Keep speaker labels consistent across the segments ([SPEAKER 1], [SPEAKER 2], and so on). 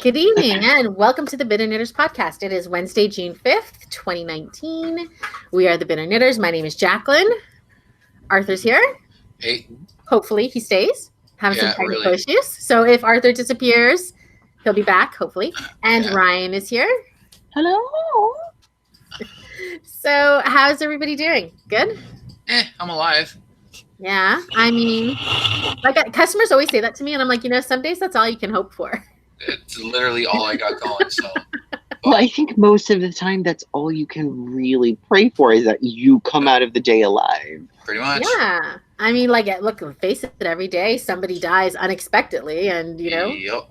[SPEAKER 1] Good evening and welcome to the Bitter Knitters podcast. It is Wednesday, June 5th, 2019. We are the Bitter Knitters. My name is Jacqueline. Arthur's here.
[SPEAKER 2] Hey.
[SPEAKER 1] Hopefully he stays. Having some technical
[SPEAKER 2] really.
[SPEAKER 1] issues. So if Arthur disappears, he'll be back, hopefully. And Ryan is here.
[SPEAKER 3] Hello.
[SPEAKER 1] So how's everybody doing? Good?
[SPEAKER 2] I'm alive.
[SPEAKER 1] Yeah. I mean, like customers always say that to me, and I'm like, some days that's all you can hope for.
[SPEAKER 2] It's literally all I got going. So,
[SPEAKER 3] well, I think most of the time that's all you can really pray for is that you come out of the day alive.
[SPEAKER 2] Pretty much.
[SPEAKER 1] Yeah. I mean, like, look, face it, every day somebody dies unexpectedly, and
[SPEAKER 2] Yep.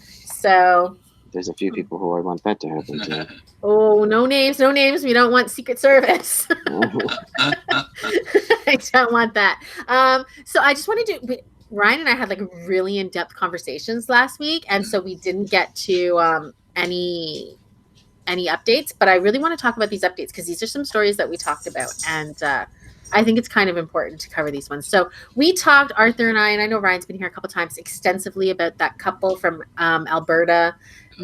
[SPEAKER 1] So
[SPEAKER 3] there's a few people who I want that to happen to.
[SPEAKER 1] Oh, no names. We don't want Secret Service. I don't want that. So I just wanted to. Ryan and I had like really in-depth conversations last week, and so we didn't get to any updates. But I really want to talk about these updates because these are some stories that we talked about, and I think it's kind of important to cover these ones. So we talked, Arthur and I know Ryan's been here a couple times, extensively about that couple from Alberta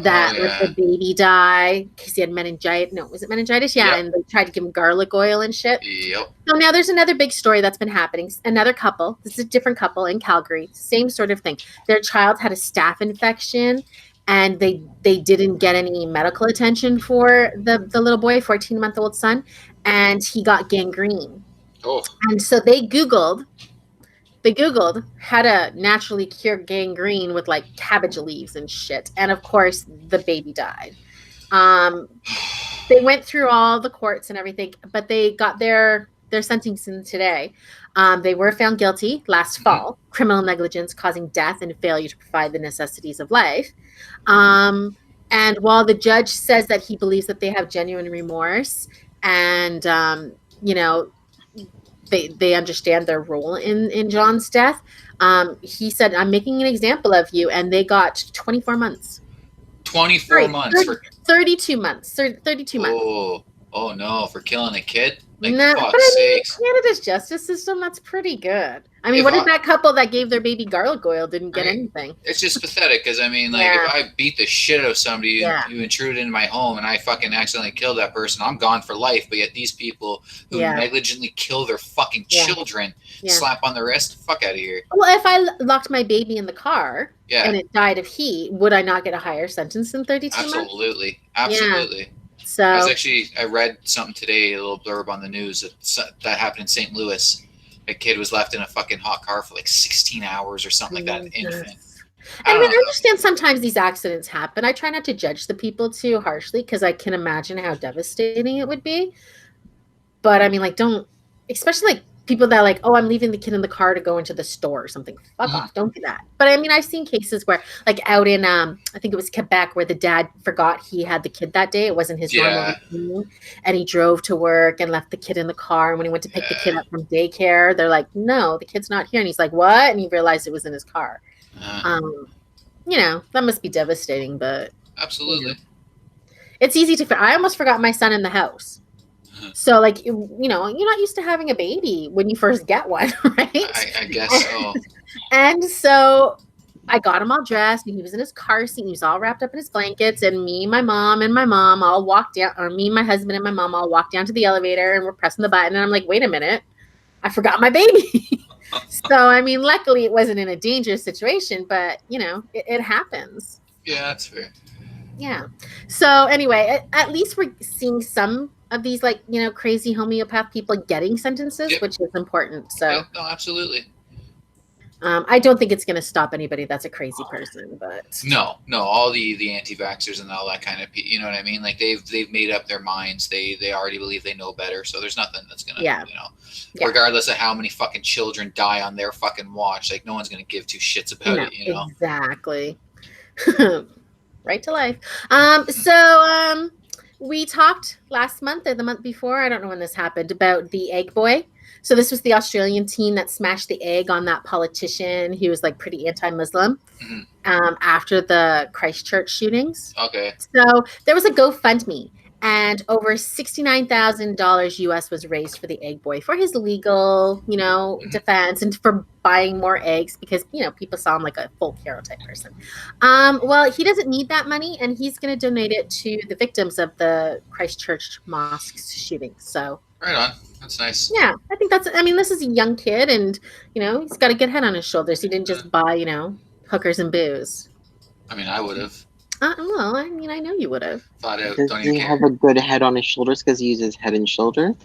[SPEAKER 1] that let the baby die because he had meningitis. No, was it meningitis? Yeah, and they tried to give him garlic oil and shit.
[SPEAKER 2] Yep.
[SPEAKER 1] So now there's another big story that's been happening. Another couple, this is a different couple in Calgary, same sort of thing. Their child had a staph infection, and they didn't get any medical attention for the little boy, 14-month-old son, and he got gangrene.
[SPEAKER 2] Oh.
[SPEAKER 1] And so they Googled how to naturally cure gangrene with like cabbage leaves and shit. And of course, the baby died. They went through all the courts and everything, but they got their sentencing today. They were found guilty last fall, criminal negligence causing death and failure to provide the necessities of life. And while the judge says that he believes that they have genuine remorse and, they understand their role in John's death. He said, I'm making an example of you. And they got 24 month.
[SPEAKER 2] 32
[SPEAKER 1] months. 32 months.
[SPEAKER 2] Oh no, for killing a kid? Like,
[SPEAKER 1] no, but
[SPEAKER 2] fuck's sakes.
[SPEAKER 1] Canada's justice system, that's pretty good. I mean, what if that couple that gave their baby garlic oil didn't get anything?
[SPEAKER 2] It's just pathetic because, I mean, like, if I beat the shit out of somebody, you intrude into my home, and I fucking accidentally kill that person, I'm gone for life. But yet these people who negligently kill their fucking children slap on the wrist, fuck out of here.
[SPEAKER 1] Well, if I locked my baby in the car and it died of heat, would I not get a higher sentence than 32 months?
[SPEAKER 2] Absolutely.
[SPEAKER 1] Yeah. So
[SPEAKER 2] I read something today, a little blurb on the news that happened in St. Louis. A kid was left in a fucking hot car for like 16 hours or something like that. An infant.
[SPEAKER 1] I understand sometimes these accidents happen. I try not to judge the people too harshly because I can imagine how devastating it would be. But I mean, like, especially like people that are like, oh, I'm leaving the kid in the car to go into the store or something. Fuck off. Don't do that. But I mean, I've seen cases where like out in, I think it was Quebec, where the dad forgot he had the kid that day. It wasn't his normal routine. And he drove to work and left the kid in the car. And when he went to pick the kid up from daycare, they're like, no, the kid's not here. And he's like, what? And he realized it was in his car. That must be devastating, but.
[SPEAKER 2] Absolutely.
[SPEAKER 1] It's easy to, I almost forgot my son in the house. So, like, you're not used to having a baby when you first get one, right?
[SPEAKER 2] I guess so.
[SPEAKER 1] And so I got him all dressed, and he was in his car seat, and he was all wrapped up in his blankets, and me and my mom all walked down, or me and my husband and my mom all walked down to the elevator, and we're pressing the button, and I'm like, wait a minute, I forgot my baby. So, I mean, luckily it wasn't in a dangerous situation, but, it happens.
[SPEAKER 2] Yeah, that's fair.
[SPEAKER 1] Yeah. So, anyway, at least we're seeing some of these, like, crazy homeopath people getting sentences, which is important. So,
[SPEAKER 2] no, absolutely.
[SPEAKER 1] I don't think it's going to stop anybody that's a crazy person, but
[SPEAKER 2] no, all the anti-vaxxers and all that kind of, you know what I mean? Like they've made up their minds. They already believe they know better. So there's nothing that's going to, regardless of how many fucking children die on their fucking watch, like no one's going to give two shits about it,
[SPEAKER 1] Exactly. Right to life. So we talked last month or the month before, I don't know when this happened, about the egg boy. So this was the Australian teen that smashed the egg on that politician who was like pretty anti-Muslim after the Christchurch shootings.
[SPEAKER 2] Okay.
[SPEAKER 1] So there was a GoFundMe, And over $69,000 US was raised for the egg boy for his legal, defense and for buying more eggs because, people saw him like a full Carol type person. Well, he doesn't need that money and he's going to donate it to the victims of the Christchurch mosque shooting. So
[SPEAKER 2] right on. That's nice.
[SPEAKER 1] Yeah, I think this is a young kid and, he's got a good head on his shoulders. He didn't just buy, hookers and booze.
[SPEAKER 2] I mean, I would have.
[SPEAKER 1] Well, I know you would have.
[SPEAKER 2] Thought out.
[SPEAKER 3] Does he have a good head on his shoulders because he uses Head and Shoulders?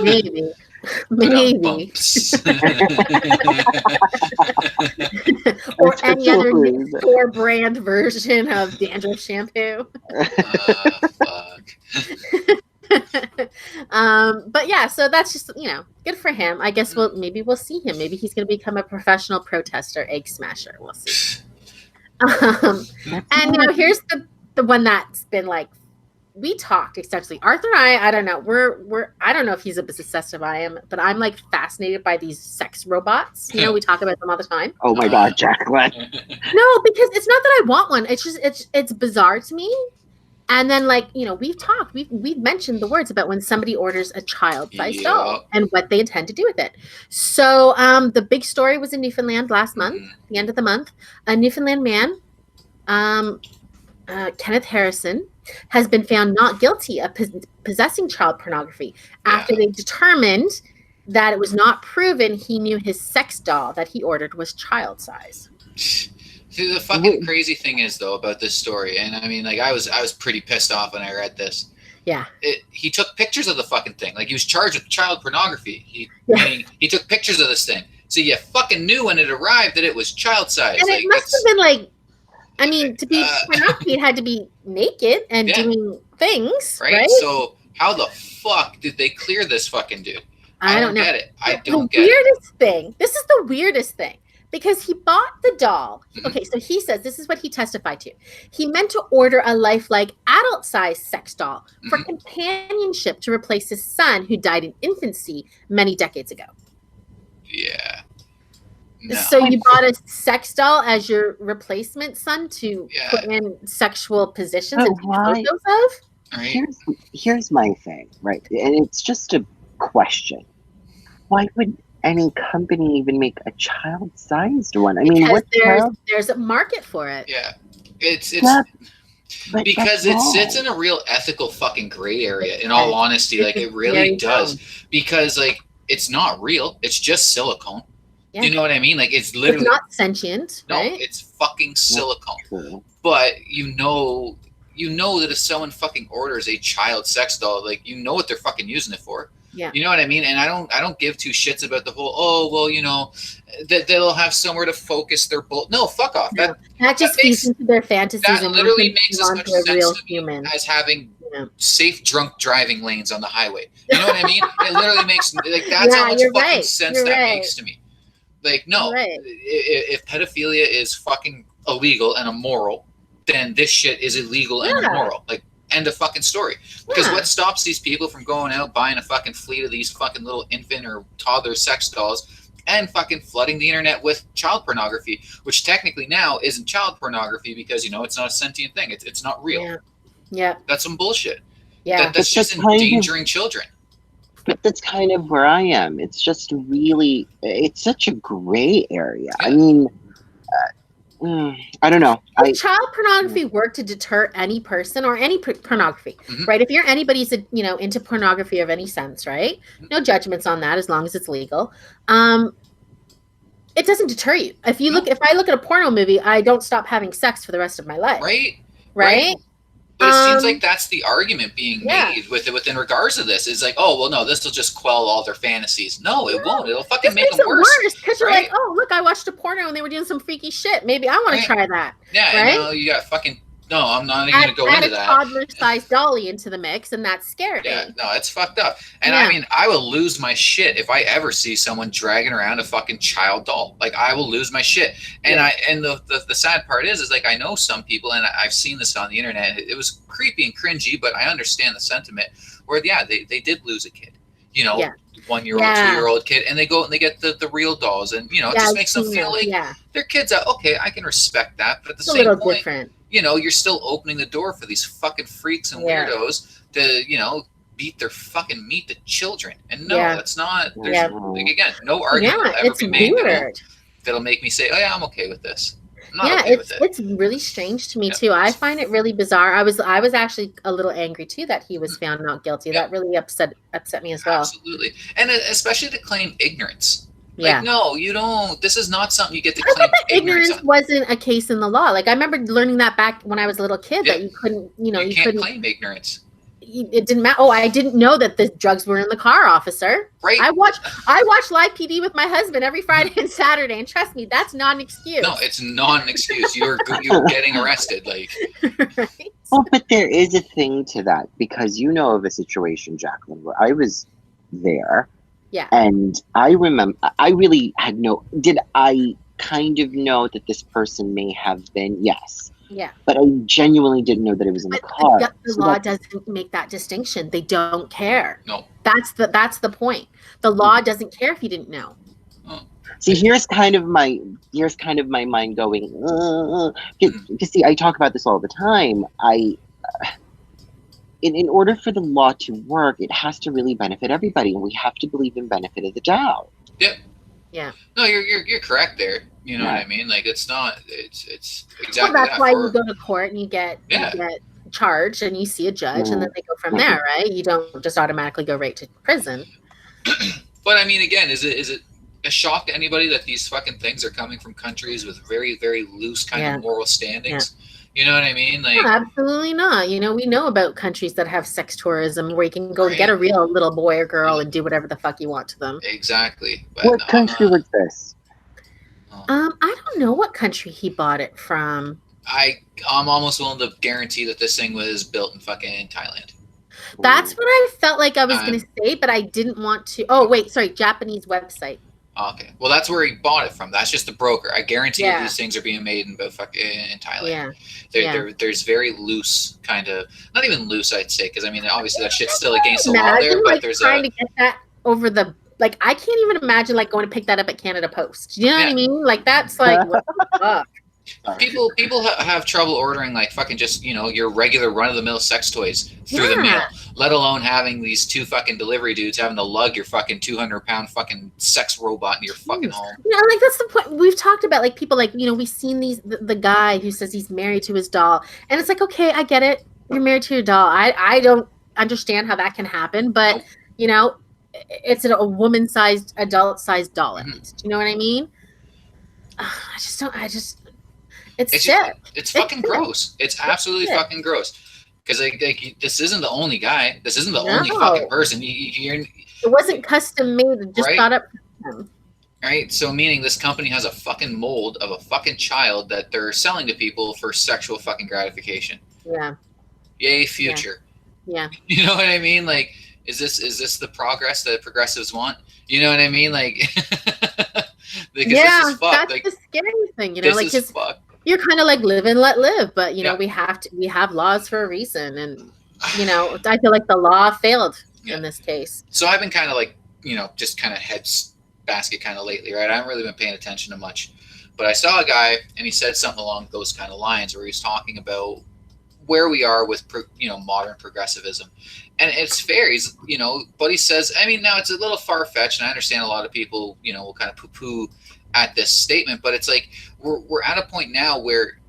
[SPEAKER 1] Maybe. Or any other store brand version of dandruff shampoo.
[SPEAKER 2] Fuck.
[SPEAKER 1] But yeah, so that's just good for him. I guess maybe we'll see him. Maybe he's going to become a professional protester, egg smasher. We'll see. And here's the one that's been like, we talked extensively. Arthur and I don't know. I don't know if he's as obsessed as I am, but I'm like fascinated by these sex robots. We talk about them all the time.
[SPEAKER 3] Oh my God, Jacqueline.
[SPEAKER 1] No, because it's not that I want one. It's just it's bizarre to me. And then we've mentioned the words about when somebody orders a child-sized doll and what they intend to do with it. So the big story was in Newfoundland last month, the end of the month. A Newfoundland man, Kenneth Harrison, has been found not guilty of possessing child pornography after they determined that it was not proven he knew his sex doll that he ordered was child-size.
[SPEAKER 2] See, the fucking crazy thing is, though, about this story, and I mean, I was pretty pissed off when I read this.
[SPEAKER 1] Yeah.
[SPEAKER 2] He took pictures of the fucking thing. Like, he was charged with child pornography. He took pictures of this thing. So you fucking knew when it arrived that it was child-sized.
[SPEAKER 1] And it must have been to be pornography, it had to be naked and doing things, right?
[SPEAKER 2] So how the fuck did they clear this fucking dude?
[SPEAKER 1] I don't know.
[SPEAKER 2] Get it. I don't get
[SPEAKER 1] it. The weirdest thing. This is the weirdest thing. Because he bought the doll. Okay, so he says, this is what he testified to. He meant to order a lifelike adult-sized sex doll for companionship to replace his son who died in infancy many decades ago.
[SPEAKER 2] Yeah. No.
[SPEAKER 1] So you bought a sex doll as your replacement son to put in sexual positions and take photos of?
[SPEAKER 2] Right.
[SPEAKER 3] Here's my thing, right? And it's just a question. Why would any company even make a child-sized one? I mean,
[SPEAKER 1] there's a market for it.
[SPEAKER 2] Yeah, it's because it sits in a real ethical fucking gray area. In all honesty, it really does. Because it's not real. It's just silicone. Yeah. You know what I mean? It's literally
[SPEAKER 1] not sentient.
[SPEAKER 2] No,
[SPEAKER 1] right?
[SPEAKER 2] It's fucking silicone. But you know that if someone fucking orders a child sex doll, what they're fucking using it for.
[SPEAKER 1] Yeah.
[SPEAKER 2] You know what I mean? And I don't give two shits about the whole, that they'll have somewhere to focus their bull. No, fuck off.
[SPEAKER 1] No, that just feeds into their fantasies.
[SPEAKER 2] That
[SPEAKER 1] and
[SPEAKER 2] literally makes as much sense to me as having
[SPEAKER 1] Yeah.
[SPEAKER 2] safe drunk driving lanes on the highway. You know what I mean? It literally makes like that's how much fucking sense that makes to me. Like, no, if pedophilia is fucking illegal and immoral, then this shit is illegal and immoral. Like, end of fucking story. Because what stops these people from going out buying a fucking fleet of these fucking little infant or toddler sex dolls and fucking flooding the internet with child pornography, which technically now isn't child pornography because, you know, it's not a sentient thing. It's not real.
[SPEAKER 1] Yeah.
[SPEAKER 2] That's some bullshit.
[SPEAKER 1] Yeah.
[SPEAKER 2] That's just endangering children.
[SPEAKER 3] But that's kind of where I am. It's just really, it's such a gray area.
[SPEAKER 2] Yeah.
[SPEAKER 3] I mean, I don't know.
[SPEAKER 1] Child pornography work to deter any person or any pornography, right? If you're anybody's, you know, into pornography of any sense, right? No judgments on that as long as it's legal. It doesn't deter you. If I look at a porno movie, I don't stop having sex for the rest of my life. Right?
[SPEAKER 2] But it seems like that's the argument being made within regards to this. Is like, oh, well, no, this will just quell all their fantasies. No, it won't. It'll fucking make them worse.
[SPEAKER 1] Because you're like, oh, look, I watched a porno and they were doing some freaky shit. Maybe I want to try that.
[SPEAKER 2] Yeah,
[SPEAKER 1] right?
[SPEAKER 2] you know, you got fucking... No, I'm not even going to go into that.
[SPEAKER 1] Add a toddler-sized dolly into the mix, and that's scary.
[SPEAKER 2] Yeah, no, it's fucked up. And I mean, I will lose my shit if I ever see someone dragging around a fucking child doll. Like, I will lose my shit. And the sad part is like, I know some people, and I've seen this on the internet. It was creepy and cringy, but I understand the sentiment. Where they did lose a kid. You know, 1-year-old, 2-year-old kid, and they go and they get the real dolls, and you know, it just makes them feel like their kids are okay. I can respect that, but at the same point, you're still opening the door for these fucking freaks and weirdos to, beat their fucking meat to children. And no, that's not, there's, like, again, no argument will ever be made that'll make me say, oh yeah, I'm okay with this.
[SPEAKER 1] It's really strange to me too. I find it really bizarre. I was actually a little angry too that he was found not guilty. That really upset me as well.
[SPEAKER 2] Absolutely. And especially to claim ignorance. Like, no, you don't. This is not something you get to claim
[SPEAKER 1] ignorance wasn't a case in the law. Like, I remember learning that back when I was a little kid that you couldn't, you
[SPEAKER 2] couldn't claim ignorance.
[SPEAKER 1] It didn't matter. Oh, I didn't know that the drugs were in the car, officer.
[SPEAKER 2] Right.
[SPEAKER 1] I watch Live PD with my husband every Friday and Saturday, and trust me, that's not an excuse.
[SPEAKER 2] No, it's not an excuse. You're getting arrested, like.
[SPEAKER 1] Right?
[SPEAKER 3] Well, but there is a thing to that, because you know of a situation, Jacqueline, where I was there.
[SPEAKER 1] Yeah.
[SPEAKER 3] And I remember, I really had did I kind of know that this person may have been? Yes.
[SPEAKER 1] Yeah.
[SPEAKER 3] But I genuinely didn't know that it was in the car.
[SPEAKER 1] The law doesn't make that distinction. They don't care.
[SPEAKER 2] No.
[SPEAKER 1] That's the point. The law doesn't care if you didn't know.
[SPEAKER 3] See, here's kind of my mind going, because see, I talk about this all the time. In order for the law to work, it has to really benefit everybody, and we have to believe in benefit of the doubt.
[SPEAKER 2] Yep.
[SPEAKER 1] Yeah.
[SPEAKER 2] No, you're correct there. You know what I mean? Like, it's exactly.
[SPEAKER 1] Well, that's why you go to court and you get charged, and you see a judge, and then they go from there, right? You don't just automatically go right to prison.
[SPEAKER 2] But I mean, again, is it a shock to anybody that these fucking things are coming from countries with very, very loose kind of moral standings? Yeah. You know what I mean? Like,
[SPEAKER 1] no, absolutely not. We know about countries that have sex tourism where you can go get a real little boy or girl and do whatever the fuck you want to them.
[SPEAKER 2] Exactly. But
[SPEAKER 3] what country was this?
[SPEAKER 1] I don't know what country he bought it from.
[SPEAKER 2] I'm almost willing to guarantee that this thing was built in fucking Thailand.
[SPEAKER 1] That's what I felt like I was going to say, but I didn't want to. Oh, wait, sorry, Japanese website.
[SPEAKER 2] Okay, well, that's where he bought it from. That's just the broker. I guarantee you these things are being made in Thailand. Yeah. There's very loose kind of, not even loose, I'd say, because I mean, obviously that shit's still against the law there. But there's
[SPEAKER 1] trying to get that over the, like, I can't even imagine like going to pick that up at Canada Post. You know what I mean? Like, that's like what the fuck.
[SPEAKER 2] People have trouble ordering like fucking just your regular run of the mill sex toys through the mail, let alone having these two fucking delivery dudes having to lug your fucking 200-pound fucking sex robot into your fucking home.
[SPEAKER 1] Yeah, like that's the point. We've talked about like people like we've seen the guy who says he's married to his doll, and it's like, okay, I get it, you're married to your doll. I don't understand how that can happen, but it's a woman-sized, adult-sized doll at least. You know what I mean? It's sick.
[SPEAKER 2] It's fucking gross. It's absolutely fucking gross. Because like this isn't the only guy. This isn't the only fucking person. It
[SPEAKER 1] wasn't custom made. Just thought up for him.
[SPEAKER 2] Right. So meaning this company has a fucking mold of a fucking child that they're selling to people for sexual fucking gratification.
[SPEAKER 1] Yeah.
[SPEAKER 2] Yay, future.
[SPEAKER 1] Yeah.
[SPEAKER 2] You know what I mean? Like, is this the progress that progressives want? You know what I mean? Like. Because this is fucked.
[SPEAKER 1] That's the scary thing. Like his. You're kind of like live and let live, but we have laws for a reason, and I feel like the law failed in this case.
[SPEAKER 2] So I've been kind of like just kind of heads basket kind of lately, right? I haven't really been paying attention to much, but I saw a guy and he said something along those kind of lines where he was talking about where we are with modern progressivism, and it's fair. He's but he says, I mean, now it's a little far fetched, and I understand a lot of people will kind of poo poo at this statement, but it's like we're at a point now where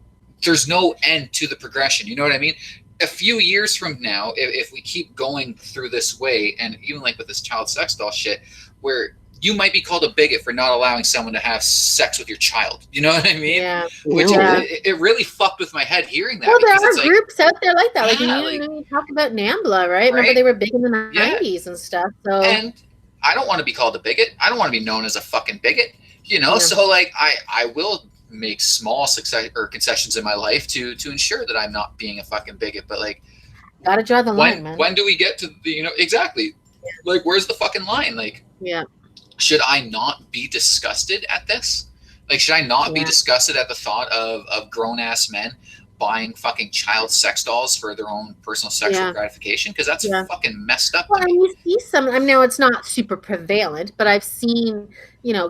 [SPEAKER 2] there's no end to the progression. You know what I mean? A few years from now, if we keep going through this way, and even like with this child sex doll shit, where you might be called a bigot for not allowing someone to have sex with your child. You know what I mean?
[SPEAKER 1] Yeah.
[SPEAKER 2] Which it really fucked with my head hearing that.
[SPEAKER 1] Well, there are groups out there like that. You talk about NAMBLA, right? Remember they were big in the 90s and stuff. So.
[SPEAKER 2] And I don't want to be called a bigot. I don't want to be known as a fucking bigot. So like I will make small concessions in my life to ensure that I'm not being a fucking bigot. But like,
[SPEAKER 1] gotta draw the line, man.
[SPEAKER 2] When do we get to the exactly? Yeah. Like, where's the fucking line? Like, should I not be disgusted at this? Like, should I not be disgusted at the thought of grown ass men buying fucking child sex dolls for their own personal sexual gratification? Because that's fucking messed up.
[SPEAKER 1] Well, and you see some. I know it's not super prevalent, but I've seen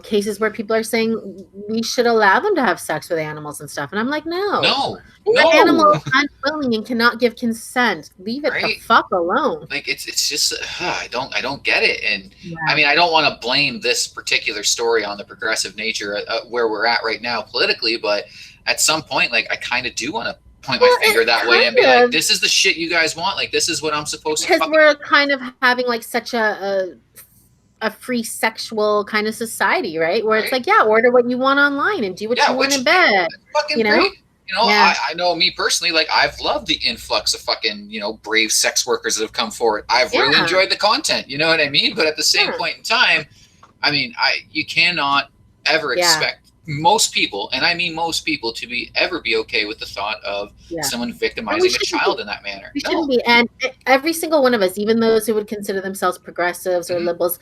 [SPEAKER 1] cases where people are saying we should allow them to have sex with animals and stuff. And I'm like, no. The animal is unwilling and cannot give consent. Leave it the fuck alone.
[SPEAKER 2] Like it's just I don't get it. And I mean, I don't want to blame this particular story on the progressive nature where we're at right now politically, but at some point, like I kind of do want to point my finger that way and be like, this is the shit you guys want. Like this is what I'm supposed to.
[SPEAKER 1] Because we're kind of having like such a free sexual kind of society, right? Where it's like, order what you want online and do what you want in bed.
[SPEAKER 2] Fucking great. I know me personally, like I've loved the influx of fucking, brave sex workers that have come forward. I've really enjoyed the content, you know what I mean? But at the same point in time, I mean, you cannot ever expect most people, and I mean most people, to be okay with the thought of someone victimizing a child in that manner.
[SPEAKER 1] We shouldn't be. And every single one of us, even those who would consider themselves progressives or liberals,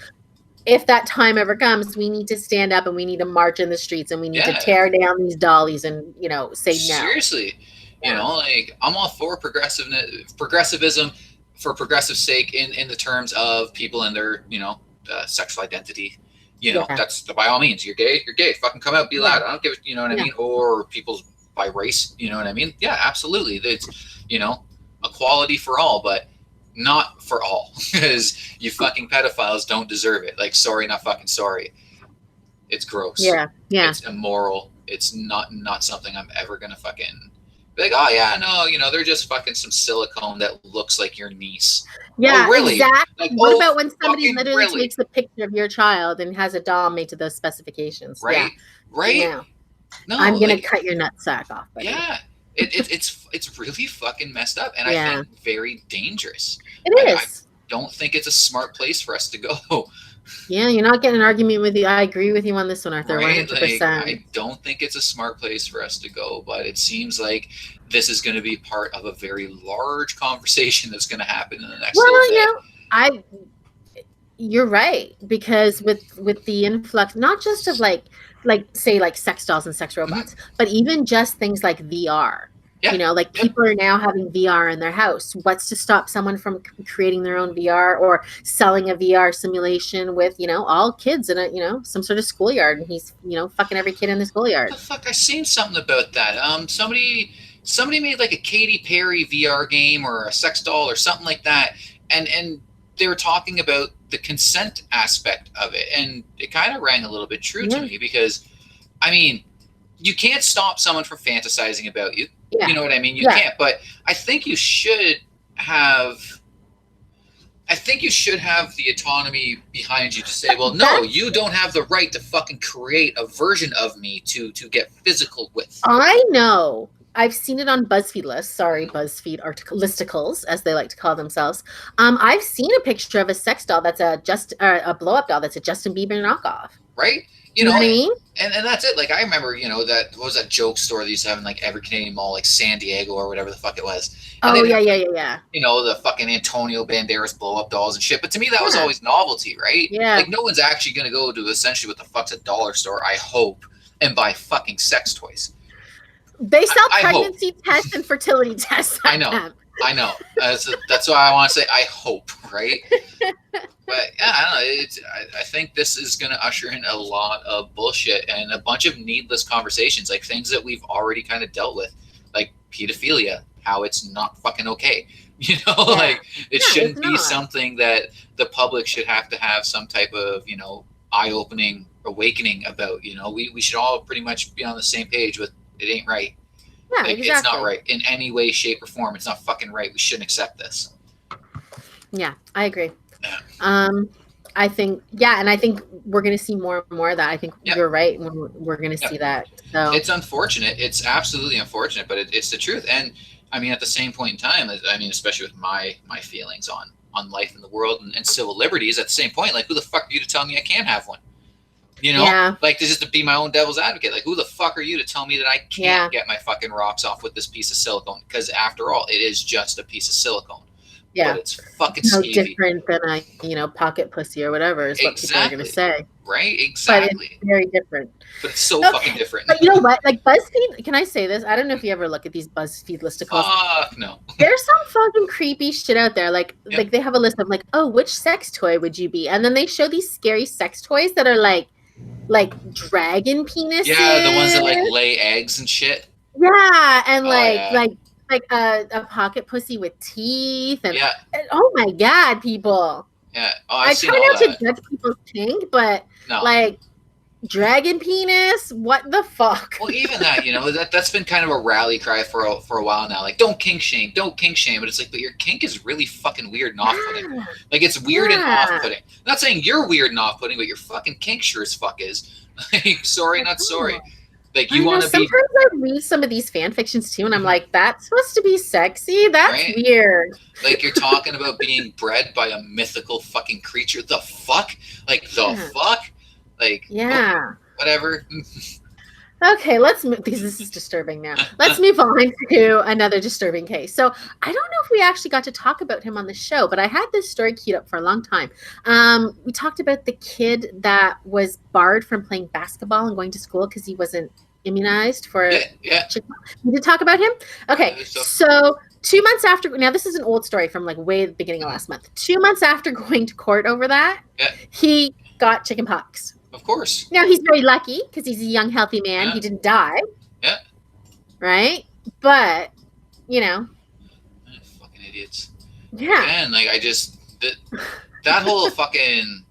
[SPEAKER 1] if that time ever comes, we need to stand up and we need to march in the streets and we need to tear down these dollies and, say no.
[SPEAKER 2] Seriously. Like I'm all for progressivism for progressive sake in the terms of people and their, sexual identity. That's by all means, you're gay, fucking come out, be loud. I don't give it, you know what I mean? Or people's by race, you know what I mean? Yeah, absolutely. It's, equality for all, but not for all, because you fucking pedophiles don't deserve it. Like, sorry, not fucking sorry. It's gross.
[SPEAKER 1] Yeah.
[SPEAKER 2] It's immoral. It's not something I'm ever gonna fucking be like, oh yeah, no, they're just fucking some silicone that looks like your niece.
[SPEAKER 1] Yeah,
[SPEAKER 2] really?
[SPEAKER 1] Exactly. Like, what about when somebody literally takes a picture of your child and has a doll made to those specifications?
[SPEAKER 2] Right.
[SPEAKER 1] Yeah.
[SPEAKER 2] Right.
[SPEAKER 1] Yeah. No, I'm gonna cut your nutsack off. Buddy.
[SPEAKER 2] Yeah. It's really fucking messed up, and I think very dangerous.
[SPEAKER 1] It is.
[SPEAKER 2] I don't think it's a smart place for us to go.
[SPEAKER 1] Yeah, you're not getting an argument with you. I agree with you on this one, Arthur.
[SPEAKER 2] Right?
[SPEAKER 1] 100%.
[SPEAKER 2] I don't think it's a smart place for us to go, but it seems like this is going to be part of a very large conversation that's going to happen in the next little bit.
[SPEAKER 1] You're right, because with the influx, not just of like sex dolls and sex robots, but even just things like VR. Yeah. Like people are now having VR in their house. What's to stop someone from creating their own VR or selling a VR simulation with, all kids in a, some sort of schoolyard, and he's, fucking every kid in the schoolyard.
[SPEAKER 2] What the fuck? I seen something about that. Somebody made like a Katy Perry VR game or a sex doll or something like that, and they were talking about the consent aspect of it, and it kind of rang a little bit true to me, because, I mean, you can't stop someone from fantasizing about you. Yeah. You know what I mean? You can't. But I think you should have the autonomy behind you to say, well, no, you don't have the right to fucking create a version of me to get physical with.
[SPEAKER 1] I know. I've seen it on BuzzFeed lists. Sorry, BuzzFeed listicles, as they like to call themselves. I've seen a picture of a sex doll that's a blow-up doll that's a Justin Bieber knockoff.
[SPEAKER 2] Right?
[SPEAKER 1] You know what I mean?
[SPEAKER 2] And that's it. Like, I remember, that what was that joke store that used to have in like every Canadian mall, like San Diego or whatever the fuck it was. And
[SPEAKER 1] yeah.
[SPEAKER 2] The fucking Antonio Banderas blow-up dolls and shit. But to me, that was always novelty, right?
[SPEAKER 1] Yeah.
[SPEAKER 2] Like, no one's actually going to go to essentially what the fuck's a dollar store, I hope, and buy fucking sex toys.
[SPEAKER 1] They sell pregnancy tests and fertility tests.
[SPEAKER 2] I know. That's why I want to say I hope, right? But yeah, I don't know. I think this is going to usher in a lot of bullshit and a bunch of needless conversations, like things that we've already kind of dealt with, like pedophilia, how it's not fucking okay. Like it shouldn't be something that the public should have to have some type of, eye-opening awakening about. We should all pretty much be on the same page with it ain't right.
[SPEAKER 1] Yeah, exactly.
[SPEAKER 2] It's not right in any way, shape, or form. It's not fucking right. We shouldn't accept this.
[SPEAKER 1] Yeah, I agree.
[SPEAKER 2] Yeah.
[SPEAKER 1] I think, and I think we're going to see more and more of that. I think you're right. We're going to see that. So
[SPEAKER 2] it's unfortunate. It's absolutely unfortunate, but it's the truth. And I mean, at the same point in time, I mean, especially with my feelings on life in the world and civil liberties, at the same point, like, who the fuck are you to tell me I can't have one? Like, just to be my own devil's advocate. Like, who the fuck are you to tell me that I can't get my fucking rocks off with this piece of silicone? Because after all, it is just a piece of silicone.
[SPEAKER 1] Yeah,
[SPEAKER 2] but it's fucking
[SPEAKER 1] no
[SPEAKER 2] skeevy.
[SPEAKER 1] Different than a pocket pussy or whatever is what people are going to say.
[SPEAKER 2] Right, exactly.
[SPEAKER 1] But it's very different.
[SPEAKER 2] But it's so fucking different.
[SPEAKER 1] But you know what? Like BuzzFeed, can I say this? I don't know if you ever look at these BuzzFeed listicles.
[SPEAKER 2] No.
[SPEAKER 1] There's some fucking creepy shit out there. Like they have a list of like, oh, which sex toy would you be? And then they show these scary sex toys that are like like dragon penises.
[SPEAKER 2] Yeah, the ones that like lay eggs and shit.
[SPEAKER 1] Yeah, and like a pocket pussy with teeth and oh my god, people.
[SPEAKER 2] Yeah,
[SPEAKER 1] I try not to judge people's kink, but like dragon penis, what the fuck?
[SPEAKER 2] Well, even that, you know, that's been kind of a rally cry for a while now. Like, don't kink shame, but it's like, but your kink is really fucking weird and off-putting. Like, it's weird and off-putting. I'm not saying you're weird and off-putting, but your fucking kink sure as fuck is. Like, sorry, not sorry. Like, you want to be.
[SPEAKER 1] Sometimes I read some of these fan fictions too, and I'm like, that's supposed to be sexy. That's weird.
[SPEAKER 2] Like, you're talking about being bred by a mythical fucking creature. The fuck? Like, the fuck? Like, whatever.
[SPEAKER 1] Okay, let's move, because this is disturbing now. Let's move on to another disturbing case. So I don't know if we actually got to talk about him on the show, but I had this story queued up for a long time. We talked about the kid that was barred from playing basketball and going to school because he wasn't immunized for chickenpox. We did talk about him? Okay, so 2 months after, now this is an old story from like way at the beginning of last month. 2 months after going to court over that, he got chickenpox.
[SPEAKER 2] Of course.
[SPEAKER 1] Now, he's very lucky because he's a young, healthy man. Yeah. He didn't die.
[SPEAKER 2] Yeah.
[SPEAKER 1] Right? But, you know.
[SPEAKER 2] Fucking idiots.
[SPEAKER 1] Yeah.
[SPEAKER 2] Man, like, I just... That whole fucking...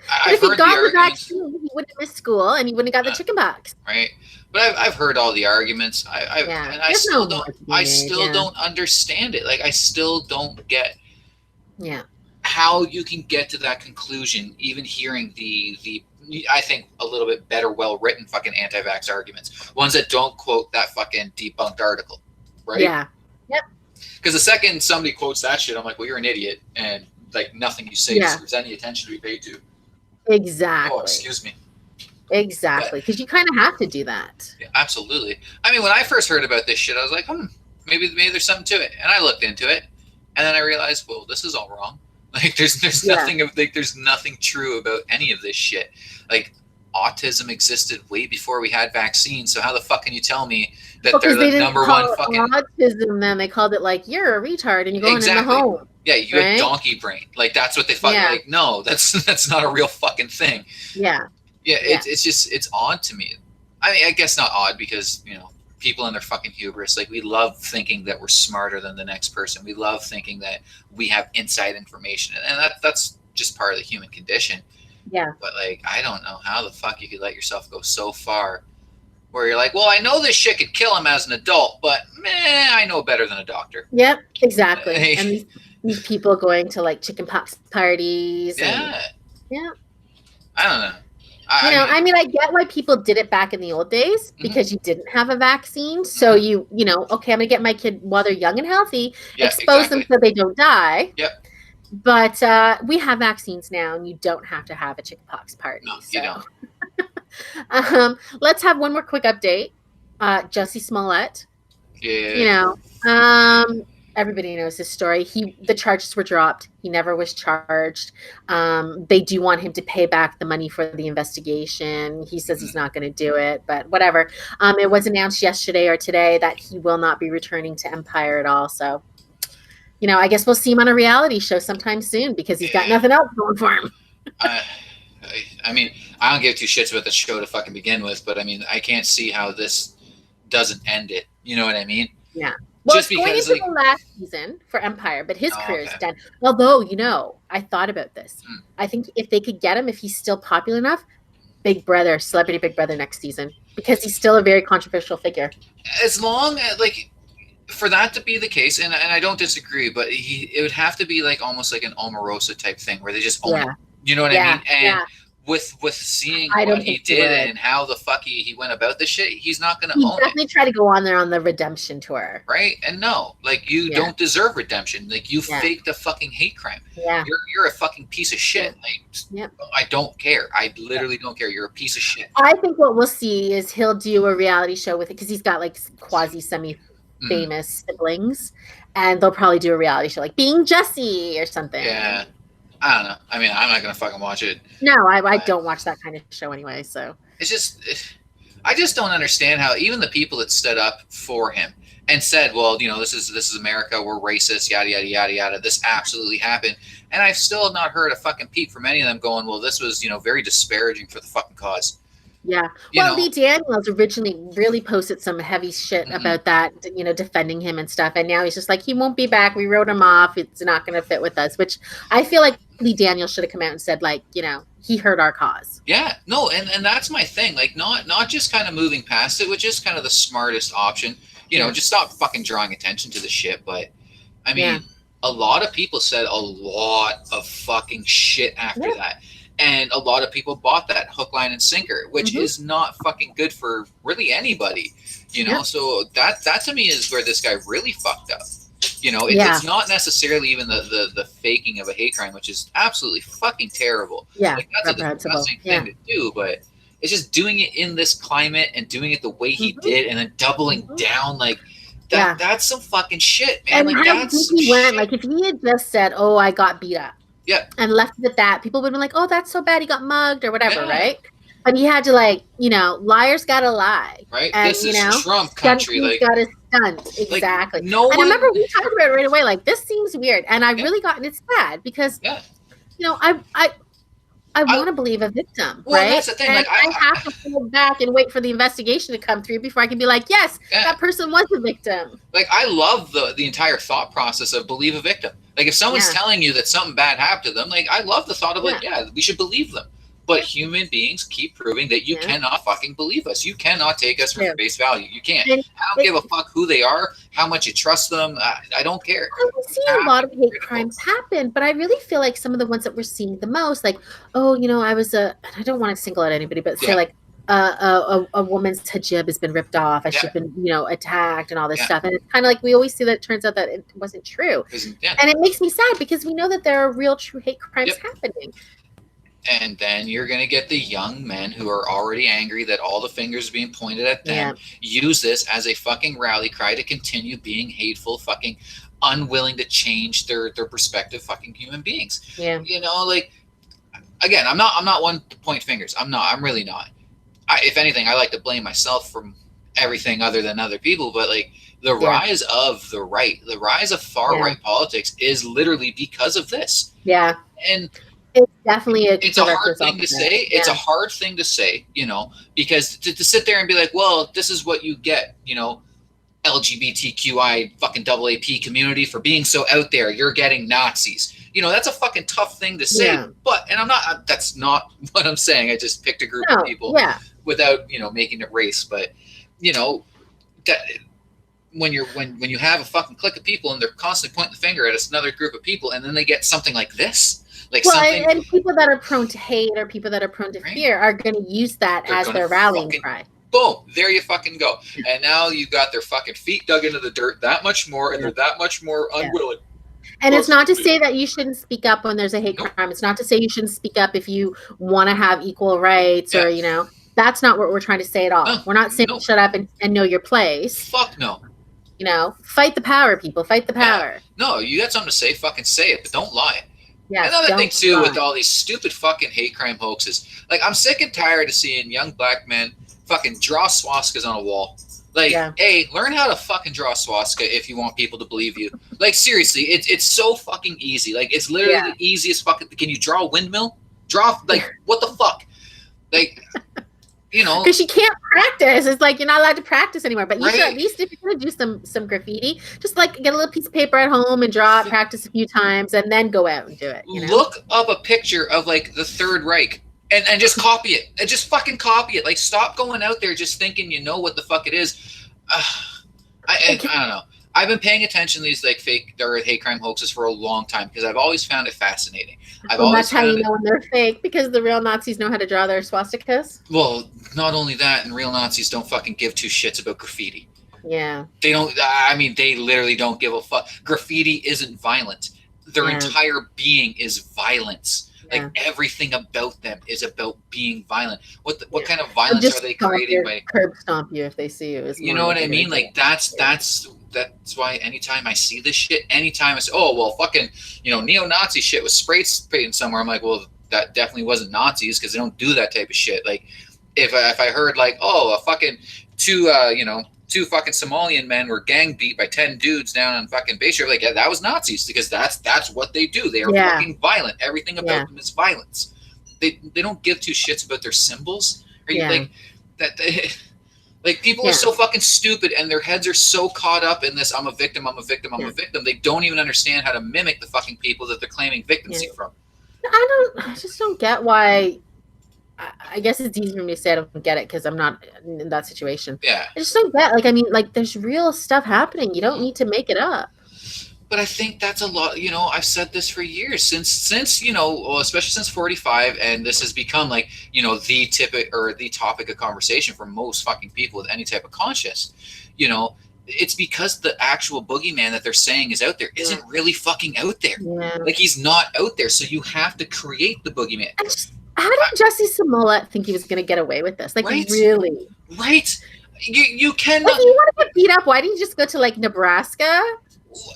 [SPEAKER 1] I've heard the arguments. Vaccine, he wouldn't have missed school and he wouldn't have got the chickenpox.
[SPEAKER 2] Right. But I've heard all the arguments. And I still don't understand it. Like, I still don't get...
[SPEAKER 1] Yeah.
[SPEAKER 2] How you can get to that conclusion, even hearing the I think a little bit better, well-written fucking anti-vax arguments, ones that don't quote that fucking debunked article, right?
[SPEAKER 1] Yeah. Yep.
[SPEAKER 2] Because the second somebody quotes that shit, I'm like, well, you're an idiot, and like nothing you say deserves any attention to be paid to.
[SPEAKER 1] Exactly.
[SPEAKER 2] Oh, excuse me.
[SPEAKER 1] Exactly, because you kind of have to do that.
[SPEAKER 2] Yeah, absolutely. I mean, when I first heard about this shit, I was like, maybe there's something to it, and I looked into it, and then I realized, well, this is all wrong. Like there's nothing there's nothing true about any of this shit. Like autism existed way before we had vaccines. So how the fuck can you tell me that they're the number one fucking
[SPEAKER 1] autism? Then they called it like you're a retard and you're going in the home.
[SPEAKER 2] Yeah, you have donkey brain. Like that's what they fucking like. No, that's not a real fucking thing.
[SPEAKER 1] Yeah.
[SPEAKER 2] Yeah, it's just it's odd to me. I mean, I guess not odd because you know. People in their fucking hubris, like we love thinking that we're smarter than the next person. We love thinking that we have inside information, and that's just part of the human condition.
[SPEAKER 1] Yeah.
[SPEAKER 2] But like, I don't know how the fuck you could let yourself go so far, where you're like, well, I know this shit could kill him as an adult, but I know better than a doctor.
[SPEAKER 1] Yep, exactly. And these people going to like chickenpox parties.
[SPEAKER 2] Yeah.
[SPEAKER 1] Yeah.
[SPEAKER 2] I don't know.
[SPEAKER 1] I mean, I get why people did it back in the old days because you didn't have a vaccine. So you know, okay, I'm gonna get my kid while they're young and healthy, expose them so they don't die.
[SPEAKER 2] Yep.
[SPEAKER 1] But we have vaccines now, and you don't have to have a chickenpox party.
[SPEAKER 2] No, you don't.
[SPEAKER 1] Let's have one more quick update. Jussie Smollett.
[SPEAKER 2] Yeah.
[SPEAKER 1] You know, everybody knows his story. The charges were dropped. He never was charged. They do want him to pay back the money for the investigation. He says he's not going to do it, but whatever. It was announced yesterday or today that he will not be returning to Empire at all. So, you know, I guess we'll see him on a reality show sometime soon because he's got nothing else going for him.
[SPEAKER 2] I mean, I don't give two shits about the show to fucking begin with, but I mean, I can't see how this doesn't end it. You know what I mean?
[SPEAKER 1] Yeah. Well, it's going into the last season for Empire, but his career is done. Although, you know, I thought about this. I think if they could get him, if he's still popular enough, Big Brother, Celebrity Big Brother next season, because he's still a very controversial figure.
[SPEAKER 2] As long as, like, for that to be the case, and I don't disagree, but it would have to be like almost like an Omarosa type thing where they just own it. You know what I mean? And with seeing what he did and how the fuck he went about this shit, he's not going to own it. He
[SPEAKER 1] definitely try to go on there on the redemption tour.
[SPEAKER 2] Right? And no, like you don't deserve redemption. Like you faked a fucking hate crime.
[SPEAKER 1] Yeah.
[SPEAKER 2] You're a fucking piece of shit. Like, I don't care. I literally don't care. You're a piece of shit.
[SPEAKER 1] I think what we'll see is he'll do a reality show with it because he's got like quasi semi-famous siblings, and they'll probably do a reality show like Being Jesse or something.
[SPEAKER 2] Yeah. I don't know. I mean, I'm not going to fucking watch it.
[SPEAKER 1] No, I don't watch that kind of show anyway, so.
[SPEAKER 2] It's just, I just don't understand how even the people that stood up for him and said, well, this is America, we're racist, yada yada yada yada, this absolutely happened, and I've still not heard a fucking peep from any of them going, well, this was very disparaging for the fucking cause.
[SPEAKER 1] Yeah. Well, Lee Daniels originally really posted some heavy shit about that, defending him and stuff. And now he's just like, he won't be back. We wrote him off. It's not going to fit with us, which I feel like Lee Daniels should have come out and said, like, he hurt our cause.
[SPEAKER 2] Yeah. No. And that's my thing. Like, not just kind of moving past it, which is kind of the smartest option, just stop fucking drawing attention to the shit. But I mean, a lot of people said a lot of fucking shit after that. And a lot of people bought that hook, line, and sinker, which is not fucking good for really anybody, So that to me is where this guy really fucked up. It's not necessarily even the faking of a hate crime, which is absolutely fucking terrible.
[SPEAKER 1] Yeah,
[SPEAKER 2] like, that's a disgusting thing to do, but it's just doing it in this climate and doing it the way he did, and then doubling down like. That's some fucking shit, man.
[SPEAKER 1] And
[SPEAKER 2] like
[SPEAKER 1] how deep he went. Like if he had just said, "Oh, I got beat up," and left it at that, people would have been like, "Oh, that's so bad. He got mugged or whatever," right? But he had to liars gotta lie,
[SPEAKER 2] right? And, this is Trump country.
[SPEAKER 1] Like got to stunt exactly.
[SPEAKER 2] Like, no one.
[SPEAKER 1] I remember we talked about it right away. Like this seems weird, and I really got, and it's sad because I want to believe a victim, right?
[SPEAKER 2] That's the thing.
[SPEAKER 1] And I have to hold back and wait for the investigation to come through before I can be like, yes, that person was a victim.
[SPEAKER 2] Like, I love the entire thought process of believe a victim. Like, if someone's telling you that something bad happened to them, like, I love the thought of we should believe them. But human beings keep proving that you cannot fucking believe us. You cannot take us for face value. You can't. I don't give a fuck who they are, how much you trust them. I don't care.
[SPEAKER 1] I see a lot of hate crimes happen, but I really feel like some of the ones that we're seeing the most, like, I was I don't want to single out anybody, but say like a woman's hijab has been ripped off. She's been, attacked and all this stuff. And it's kind of like we always see that it turns out that it wasn't true. And it makes me sad because we know that there are real true hate crimes happening.
[SPEAKER 2] And then you're going to get the young men who are already angry that all the fingers are being pointed at them, use this as a fucking rally cry to continue being hateful, fucking unwilling to change their perspective fucking human beings.
[SPEAKER 1] Yeah.
[SPEAKER 2] Like, again, I'm not one to point fingers. I'm really not. If anything, I like to blame myself for everything other than other people, but like the rise of the right, the rise of far right politics is literally because of this. Yeah. And
[SPEAKER 1] it's definitely
[SPEAKER 2] it's a hard thing to say. It's a hard thing to say, because to sit there and be like, well, this is what you get, LGBTQI fucking AAP community for being so out there. You're getting Nazis. That's a fucking tough thing to say. Yeah. But, and that's not what I'm saying. I just picked a group of people without, making it race. But, that when you have a fucking clique of people and they're constantly pointing the finger at another group of people, and then they get something like this.
[SPEAKER 1] And people that are prone to hate or people that are prone to fear are going to use that as their rallying cry.
[SPEAKER 2] Boom, there you fucking go. And now you got their fucking feet dug into the dirt that much more, and they're that much more unwilling.
[SPEAKER 1] And it's not to say that you shouldn't speak up when there's a hate crime. It's not to say you shouldn't speak up if you want to have equal rights or, that's not what we're trying to say at all. We're not saying shut up and know your place.
[SPEAKER 2] Fuck no.
[SPEAKER 1] Fight the power, people. Fight the power.
[SPEAKER 2] No, you got something to say, fucking say it, but don't lie.
[SPEAKER 1] Yes,
[SPEAKER 2] another thing too with all these stupid fucking hate crime hoaxes, like I'm sick and tired of seeing young black men fucking draw swastikas on a wall. Like, hey, learn how to fucking draw a swastika if you want people to believe you. Like, seriously, it's so fucking easy. Like, it's literally the easiest fucking. Can you draw a windmill? What the fuck? Like,
[SPEAKER 1] because you can't practice. It's like you're not allowed to practice anymore. But you should, at least if you're gonna do some graffiti, just like get a little piece of paper at home and draw it, practice a few times, and then go out and do it.
[SPEAKER 2] Look up a picture of like the Third Reich and just copy it. And just fucking copy it. Like, stop going out there just thinking you know what the fuck it is. I don't know. I've been paying attention to these like fake or hate crime hoaxes for a long time because I've always found it fascinating.
[SPEAKER 1] That's how you know when they're fake, because the real Nazis know how to draw their swastikas.
[SPEAKER 2] Well, not only that, and real Nazis don't fucking give two shits about graffiti.
[SPEAKER 1] Yeah.
[SPEAKER 2] They don't. I mean, they literally don't give a fuck. Graffiti isn't violent. Their entire being is violence. Like everything about them is about being violent. What kind of violence are they creating by
[SPEAKER 1] curb stomp you if they see you?
[SPEAKER 2] You know what I mean? Like that's why anytime I see this shit, anytime I say, oh well, fucking neo-Nazi shit was spray painted somewhere, I'm like, well, that definitely wasn't Nazis because they don't do that type of shit. Like if I heard like, oh, a fucking two 2 fucking Somalian men were gang beat by 10 dudes down on fucking Bayshore. Like, yeah, that was Nazis, because that's what they do. They are fucking violent. Everything about them is violence. They don't give 2 shits about their symbols. Are you like that? Like, people are so fucking stupid, and their heads are so caught up in this, I'm a victim, I'm a victim, I'm a victim. They don't even understand how to mimic the fucking people that they're claiming victimcy from.
[SPEAKER 1] I just don't get why. I guess it's easy for me to say I don't get it because I'm not in that situation.
[SPEAKER 2] Yeah.
[SPEAKER 1] I just don't get, like, I mean, like, there's real stuff happening. You don't need to make it up.
[SPEAKER 2] But I think that's a lot, you know, I've said this for years, since you know, well, especially since 45, and this has become, like, you know, the topic of conversation for most fucking people with any type of conscience. You know, it's because the actual boogeyman that they're saying is out there isn't really fucking out there.
[SPEAKER 1] Yeah.
[SPEAKER 2] Like, he's not out there, so you have to create the boogeyman.
[SPEAKER 1] How did Jesse Smollett think he was going to get away with this? Like, really?
[SPEAKER 2] Right. You cannot.
[SPEAKER 1] Like, you want to get beat up, why didn't you just go to, like, Nebraska?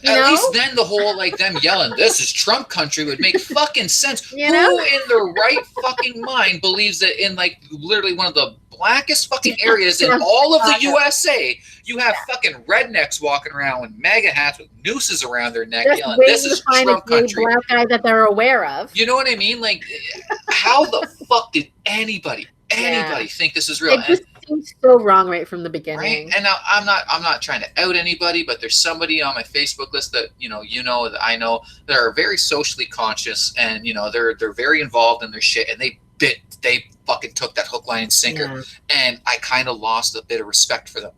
[SPEAKER 2] At least then the whole, like, them yelling, "This is Trump country" would make fucking sense.
[SPEAKER 1] You know?
[SPEAKER 2] Who in their right fucking mind believes that in, like, literally one of the blackest fucking areas in all of the USA, you have fucking rednecks walking around with MAGA hats with nooses around their neck yelling, "This is Trump country."
[SPEAKER 1] Black guy that they're aware of.
[SPEAKER 2] You know what I mean? Like, how the fuck did anybody think this is real?
[SPEAKER 1] It just seems so wrong right from the beginning.
[SPEAKER 2] Right? And now I'm not trying to out anybody, but there's somebody on my Facebook list that you know that I know that are very socially conscious, and you know they're very involved in their shit, and they fucking took that hook, line, and sinker, and I kind of lost a bit of respect for them.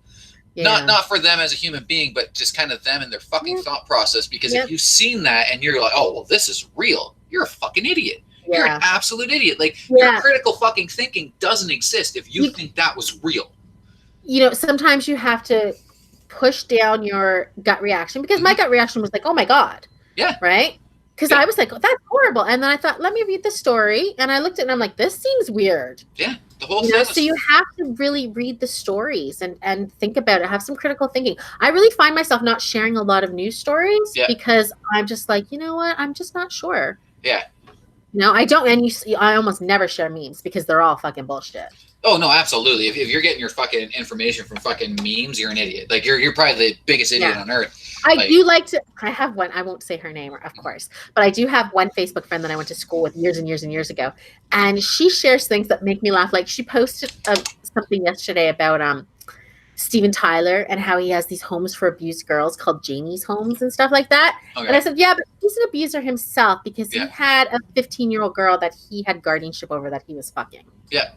[SPEAKER 2] Not for them as a human being, but just kind of them and their fucking thought process. Because if you've seen that and you're like, oh well, this is real, you're a fucking idiot. You're an absolute idiot. Like, your critical fucking thinking doesn't exist if you think that was real.
[SPEAKER 1] You know, sometimes you have to push down your gut reaction, because my gut reaction was like, oh my God.
[SPEAKER 2] Yeah.
[SPEAKER 1] Right? Because I was like, oh, that's horrible. And then I thought, let me read the story. And I looked at it and I'm like, this seems weird.
[SPEAKER 2] Yeah. The whole thing.
[SPEAKER 1] So you have to really read the stories and think about it. Have some critical thinking. I really find myself not sharing a lot of news stories because I'm just like, you know what? I'm just not sure.
[SPEAKER 2] Yeah.
[SPEAKER 1] No, I don't. And I almost never share memes because they're all fucking bullshit.
[SPEAKER 2] Oh no, absolutely. If you're getting your fucking information from fucking memes, you're an idiot. Like, you're probably the biggest idiot on earth.
[SPEAKER 1] I do like to. I have one. I won't say her name, of course, but I do have one Facebook friend that I went to school with years and years and years ago, and she shares things that make me laugh. Like, she posted something yesterday about Steven Tyler and how he has these homes for abused girls called Janie's Homes and stuff like that. Okay. And I said, yeah, but he's an abuser himself because he had a 15-year-old girl that he had guardianship over that he was fucking.
[SPEAKER 2] Yeah.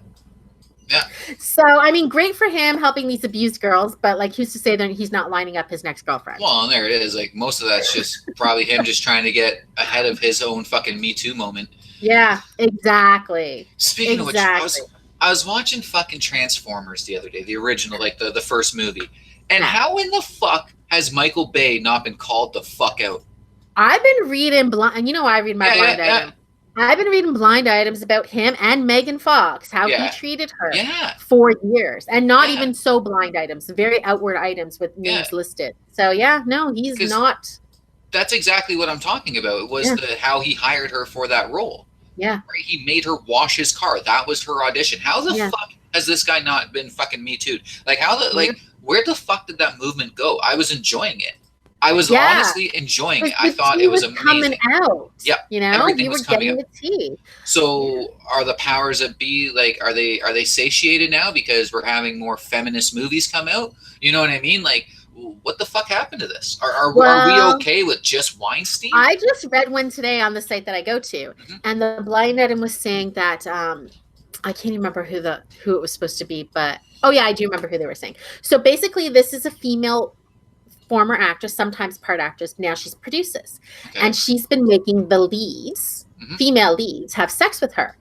[SPEAKER 2] Yeah.
[SPEAKER 1] So, I mean, great for him helping these abused girls, but like, who's to say that he's not lining up his next girlfriend?
[SPEAKER 2] Well, and there it is. Like, most of that's just probably him just trying to get ahead of his own fucking Me Too moment.
[SPEAKER 1] Yeah, exactly.
[SPEAKER 2] Speaking of which, I was watching fucking Transformers the other day, the original, like the first movie. And how in the fuck has Michael Bay not been called the fuck out?
[SPEAKER 1] I've been reading blind. You know, I read my blind item. I've been reading blind items about him and Megan Fox, how he treated her for years, and not even so blind items, very outward items with names listed. So no, he's not.
[SPEAKER 2] That's exactly what I'm talking about. It was how he hired her for that role.
[SPEAKER 1] Yeah.
[SPEAKER 2] Right? He made her wash his car. That was her audition. How the fuck has this guy not been fucking Me Too'd? Like, where the fuck did that movement go? I was enjoying it. I was honestly enjoying it. I thought it was amazing.
[SPEAKER 1] Coming out.
[SPEAKER 2] Yeah.
[SPEAKER 1] You know,
[SPEAKER 2] everything was coming
[SPEAKER 1] getting the tea.
[SPEAKER 2] So are the powers that be, like, are they satiated now because we're having more feminist movies come out? You know what I mean? Like, what the fuck happened to this? Are we okay with just Weinstein?
[SPEAKER 1] I just read one today on the site that I go to, and the blind item was saying that I can't even remember who it was supposed to be, but I do remember who they were saying. So basically, this is a female former actress, sometimes part actress. Now she produces, and she's been making the leads, female leads, have sex with her.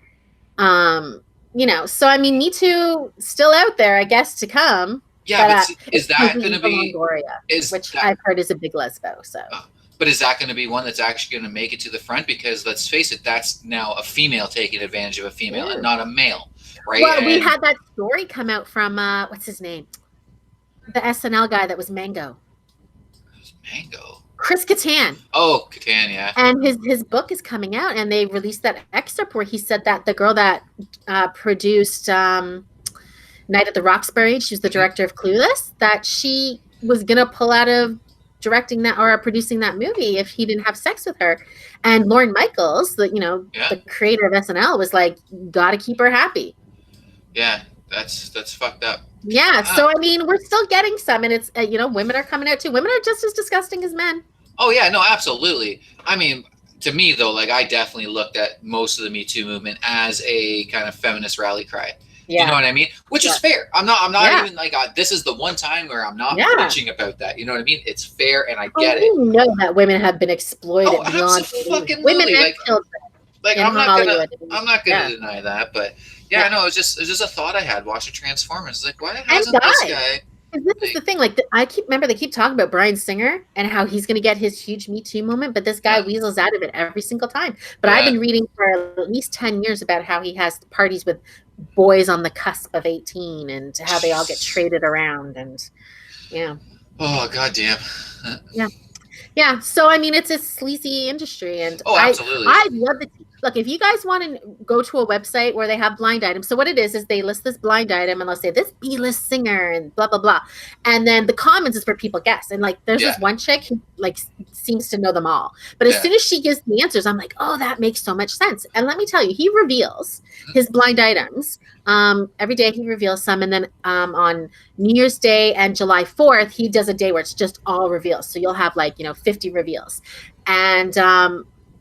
[SPEAKER 1] You know, so I mean, Me Too still out there, I guess, to come.
[SPEAKER 2] Yeah, but is that going to be
[SPEAKER 1] which I've heard is a big lesbo? So,
[SPEAKER 2] but is that going to be one that's actually going to make it to the front? Because let's face it, that's now a female taking advantage of a female and not a male, right?
[SPEAKER 1] Well, we had that story come out from what's his name, the SNL guy that was Mango.
[SPEAKER 2] Mango.
[SPEAKER 1] Chris Kattan.
[SPEAKER 2] Oh, Kattan, yeah.
[SPEAKER 1] And his book is coming out, and they released that excerpt where he said that the girl that produced Night at the Roxbury, she was the director of Clueless, that she was going to pull out of directing that or producing that movie if he didn't have sex with her. And Lorne Michaels, the creator of SNL, was like, gotta keep her happy.
[SPEAKER 2] Yeah, that's fucked up.
[SPEAKER 1] Yeah, so I mean, we're still getting some, and it's women are coming out too. Women are just as disgusting as men.
[SPEAKER 2] Oh yeah, no, absolutely. I mean, to me though, like I definitely looked at most of the Me Too movement as a kind of feminist rally cry. Yeah. You know what I mean? Which is fair. I'm not even like, this is the one time where I'm not bitching about that. You know what I mean? It's fair, and I get it.
[SPEAKER 1] You know that women have been exploited beyond women and children.
[SPEAKER 2] Like I'm not gonna deny that, but no, it's just a thought I had watching Transformers. Like, why hasn't this guy?
[SPEAKER 1] This is the thing. Like, they keep talking about Bryan Singer and how he's going to get his huge Me Too moment, but this guy weasels out of it every single time. But I've been reading for at least 10 years about how he has parties with boys on the cusp of 18 and how they all get traded around, and
[SPEAKER 2] oh goddamn.
[SPEAKER 1] Yeah, so I mean, it's a sleazy industry, and
[SPEAKER 2] absolutely.
[SPEAKER 1] I love the look. If you guys want to go to a website where they have blind items, so what it is they list this blind item and they'll say this B-list singer and blah blah blah, and then the comments is for people guess. And like, there's this one chick who like seems to know them all, but as soon as she gives the answers, I'm like, oh, that makes so much sense. And let me tell you, he reveals his blind items. Every day he reveals some, and then on New Year's Day and July 4th, he does a day where it's just all reveals. So you'll have 50 reveals, and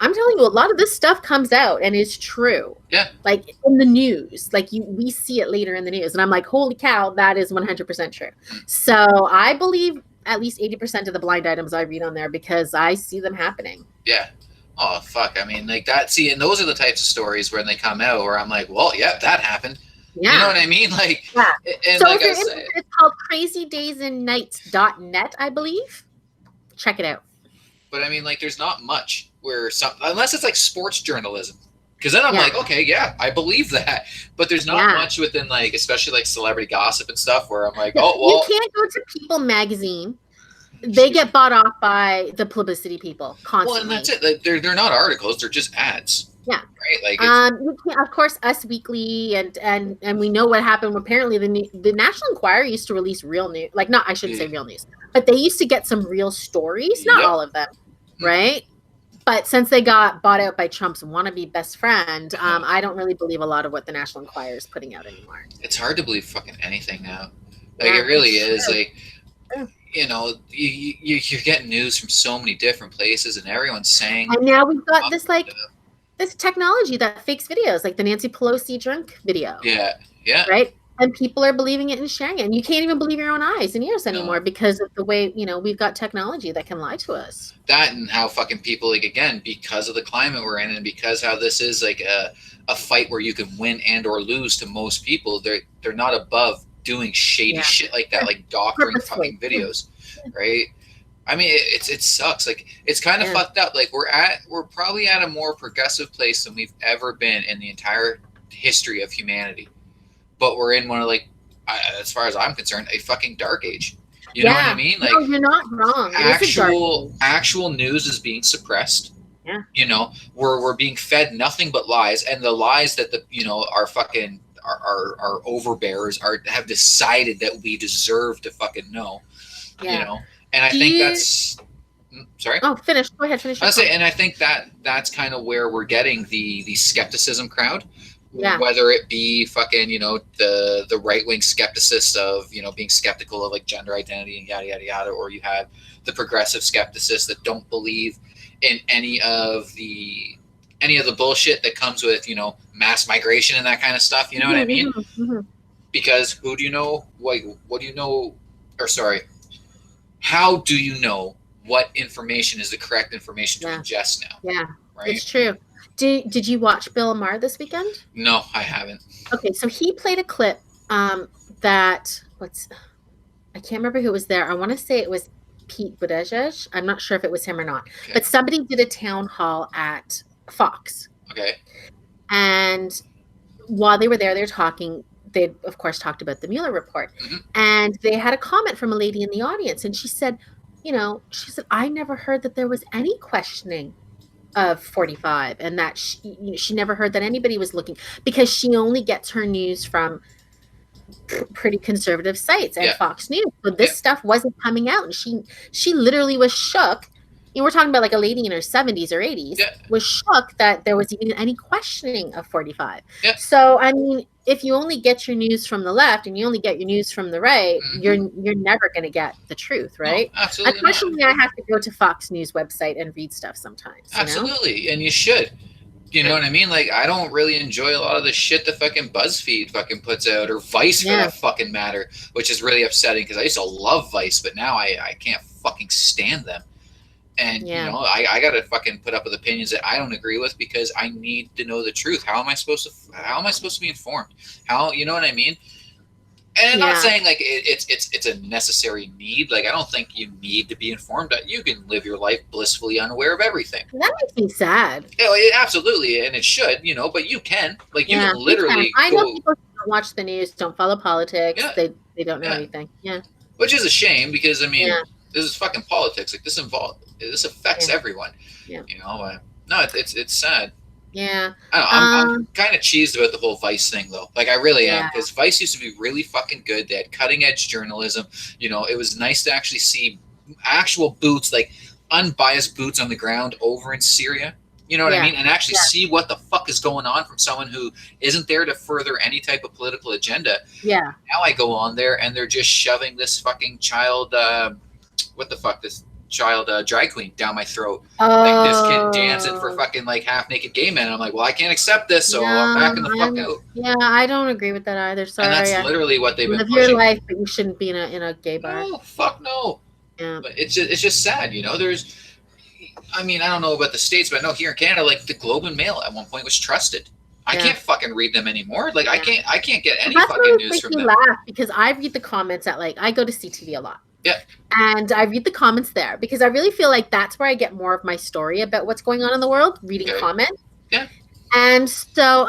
[SPEAKER 1] I'm telling you, a lot of this stuff comes out and is true.
[SPEAKER 2] Yeah,
[SPEAKER 1] like in the news, we see it later in the news, and I'm like, holy cow, that is 100% true. So I believe at least 80% of the blind items I read on there because I see them happening.
[SPEAKER 2] Yeah. Oh fuck! I mean, like that. See, and those are the types of stories when they come out where I'm like, well, yeah, that happened. Yeah. You know what I mean? Like, and
[SPEAKER 1] so like it's called crazydaysandnights.net, I believe. Check it out.
[SPEAKER 2] But I mean, like, there's not much where unless it's like sports journalism, because then I'm like, okay, yeah, I believe that. But there's not much within like, especially like celebrity gossip and stuff, where I'm like, oh well.
[SPEAKER 1] You can't go to People magazine. They get bought off by the publicity people constantly. Well, and
[SPEAKER 2] that's it. They're not articles; they're just ads.
[SPEAKER 1] Yeah.
[SPEAKER 2] Right. Like.
[SPEAKER 1] You can't, of course, Us Weekly and we know what happened. Apparently, the National Enquirer used to release real news. Like, not I shouldn't say real news, but they used to get some real stories. Not all of them, right? But since they got bought out by Trump's wannabe best friend, I don't really believe a lot of what the National Enquirer is putting out anymore.
[SPEAKER 2] It's hard to believe fucking anything now. Like it really is. Like. You know, you're getting news from so many different places, and everyone's saying.
[SPEAKER 1] And now we've got this this technology that fakes videos, like the Nancy Pelosi drunk video.
[SPEAKER 2] Yeah, yeah.
[SPEAKER 1] Right, and people are believing it and sharing it, and you can't even believe your own eyes and ears anymore because of the way we've got technology that can lie to us.
[SPEAKER 2] That and how fucking people again because of the climate we're in, and because how this is like a fight where you can win and or lose to most people. They're not above doing shady shit like that, like doctoring fucking videos, right? I mean, it sucks. Like, it's kind of fucked up. Like, we're probably at a more progressive place than we've ever been in the entire history of humanity. But we're in one of as far as I'm concerned, a fucking dark age. You know what I mean? Like,
[SPEAKER 1] no, you're not wrong.
[SPEAKER 2] Actual news is being suppressed.
[SPEAKER 1] Yeah.
[SPEAKER 2] You know, we're being fed nothing but lies, and the lies that our fucking our overbearers have decided that we deserve to fucking know, and I think that's sorry.
[SPEAKER 1] Oh, finish. Go ahead, finish.
[SPEAKER 2] And I think that's kind of where we're getting the skepticism crowd, whether it be fucking the right wing skepticists of being skeptical of like gender identity and yada yada yada, or you have the progressive skepticists that don't believe in any of the bullshit that comes with, mass migration and that kind of stuff. You know what I mean?
[SPEAKER 1] Mm-hmm.
[SPEAKER 2] Because who do you know? What do you know? Or sorry, how do you know what information is the correct information to ingest now?
[SPEAKER 1] Yeah,
[SPEAKER 2] right.
[SPEAKER 1] It's true. Did you watch Bill Maher this weekend?
[SPEAKER 2] No, I haven't.
[SPEAKER 1] Okay, so he played a clip that I can't remember who was there. I want to say it was Pete Buttigieg. I'm not sure if it was him or not. Okay. But somebody did a town hall at Fox.
[SPEAKER 2] Okay.
[SPEAKER 1] And while they were there, they were talking. They, of course, talked about the Mueller report. Mm-hmm. And they had a comment from a lady in the audience. And she said, I never heard that there was any questioning of 45, and that she never heard that anybody was looking, because she only gets her news from pretty conservative sites and Fox News. So this stuff wasn't coming out, and she literally was shook. You know, we're talking about like a lady in her 70s or 80s was shook that there was even any questioning of 45. So I mean, if you only get your news from the left and you only get your news from the right, you're never going to get the truth, right?
[SPEAKER 2] No, absolutely.
[SPEAKER 1] Unfortunately, I have to go to Fox News website and read stuff sometimes.
[SPEAKER 2] Absolutely, and you should. You know what I mean? Like, I don't really enjoy a lot of the shit that fucking BuzzFeed fucking puts out, or Vice for that fucking matter, which is really upsetting because I used to love Vice, but now I can't fucking stand them. And, you know, I got to fucking put up with opinions that I don't agree with because I need to know the truth. How am I supposed to be informed? How, you know what I mean? And I'm not saying like it's a necessary need. Like, I don't think you need to be informed. You can live your life blissfully unaware of everything.
[SPEAKER 1] That makes me sad.
[SPEAKER 2] Yeah, absolutely, and it should, you know. But you can, like, you can literally.
[SPEAKER 1] I know people don't watch the news, don't follow politics. Yeah. They don't know anything. Yeah, which
[SPEAKER 2] is a shame because I mean, this is fucking politics. Like, this affects everyone. Yeah, you know. No, it's sad.
[SPEAKER 1] Yeah.
[SPEAKER 2] I'm kind of cheesed about the whole Vice thing, though. Like, I really am, because Vice used to be really fucking good. They had cutting-edge journalism. You know, it was nice to actually see actual boots, like unbiased boots on the ground over in Syria. You know what I mean? And actually see what the fuck is going on from someone who isn't there to further any type of political agenda.
[SPEAKER 1] Yeah.
[SPEAKER 2] Now I go on there, and they're just shoving this fucking child, this child drag queen down my throat. Like, this kid dancing for fucking like half naked gay men. I'm like, well, I can't accept this, so I'm backing the fuck out.
[SPEAKER 1] Yeah, I don't agree with that either. Sorry.
[SPEAKER 2] And that's literally what they've been pushing.
[SPEAKER 1] Live your life, but you shouldn't be in a gay bar.
[SPEAKER 2] No, fuck no. Yeah. But it's just sad, you know. I mean, I don't know about the States, but I know here in Canada, like, the Globe and Mail at one point was trusted. I can't fucking read them anymore. Like, I can't get any fucking news from them.
[SPEAKER 1] Laugh because I read the comments at, like, I go to CTV a lot.
[SPEAKER 2] Yeah.
[SPEAKER 1] And I read the comments there because I really feel like that's where I get more of my story about what's going on in the world, reading comments.
[SPEAKER 2] Yeah.
[SPEAKER 1] And so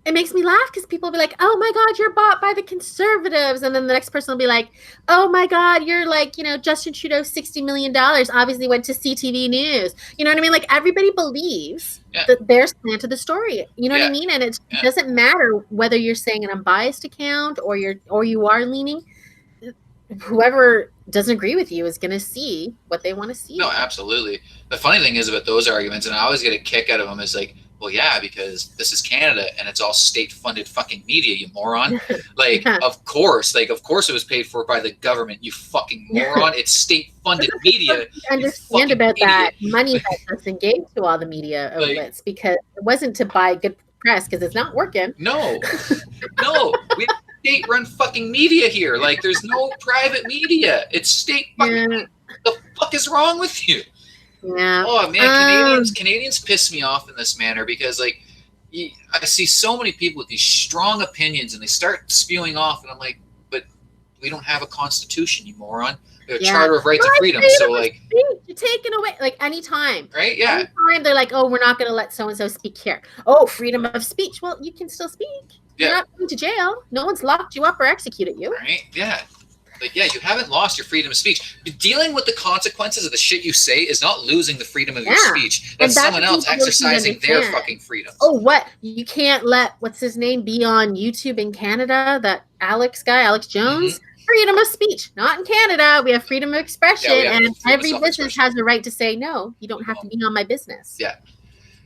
[SPEAKER 1] it makes me laugh because people will be like, oh my God, you're bought by the conservatives. And then the next person will be like, oh my God, you're like, you know, Justin Trudeau, $60 million obviously went to CTV News. You know what I mean? Like, everybody believes that their slant of the story. You know what I mean? And it doesn't matter whether you're saying an unbiased account or you are leaning. Whoever doesn't agree with you is going to see what they want to see.
[SPEAKER 2] No, absolutely. The funny thing is about those arguments, and I always get a kick out of them, is like, well, yeah, because this is Canada and it's all state-funded fucking media, you moron. Like, of course it was paid for by the government, you fucking moron. It's state-funded media.
[SPEAKER 1] Understand about that money that Justin gave to all the media outlets, because it wasn't to buy good press, because it's not working.
[SPEAKER 2] No, we state-run fucking media here. Like, there's no private media. It's state fucking media. The fuck is wrong with you?
[SPEAKER 1] Yeah.
[SPEAKER 2] Oh man, Canadians piss me off in this manner because, like, I see so many people with these strong opinions and they start spewing off, and I'm like, but we don't have a constitution, you moron. We have a Charter of Rights and Freedom. So, like,
[SPEAKER 1] you're taking away, like, anytime.
[SPEAKER 2] Right? Yeah.
[SPEAKER 1] Anytime they're like, oh, we're not going to let so-and-so speak here. Oh, freedom of speech. Well, you can still speak.
[SPEAKER 2] Yeah.
[SPEAKER 1] You're not going to jail. No one's locked you up or executed you.
[SPEAKER 2] Right? Yeah. Like, yeah, you haven't lost your freedom of speech. But dealing with the consequences of the shit you say is not losing the freedom of your speech. That's someone else exercising their fucking freedom.
[SPEAKER 1] Oh, what? You can't let, what's his name, be on YouTube in Canada? That Alex Jones? Mm-hmm. Freedom of speech. Not in Canada. We have freedom of expression, and every business has the right to say, no, you don't have to be on my business.
[SPEAKER 2] Yeah.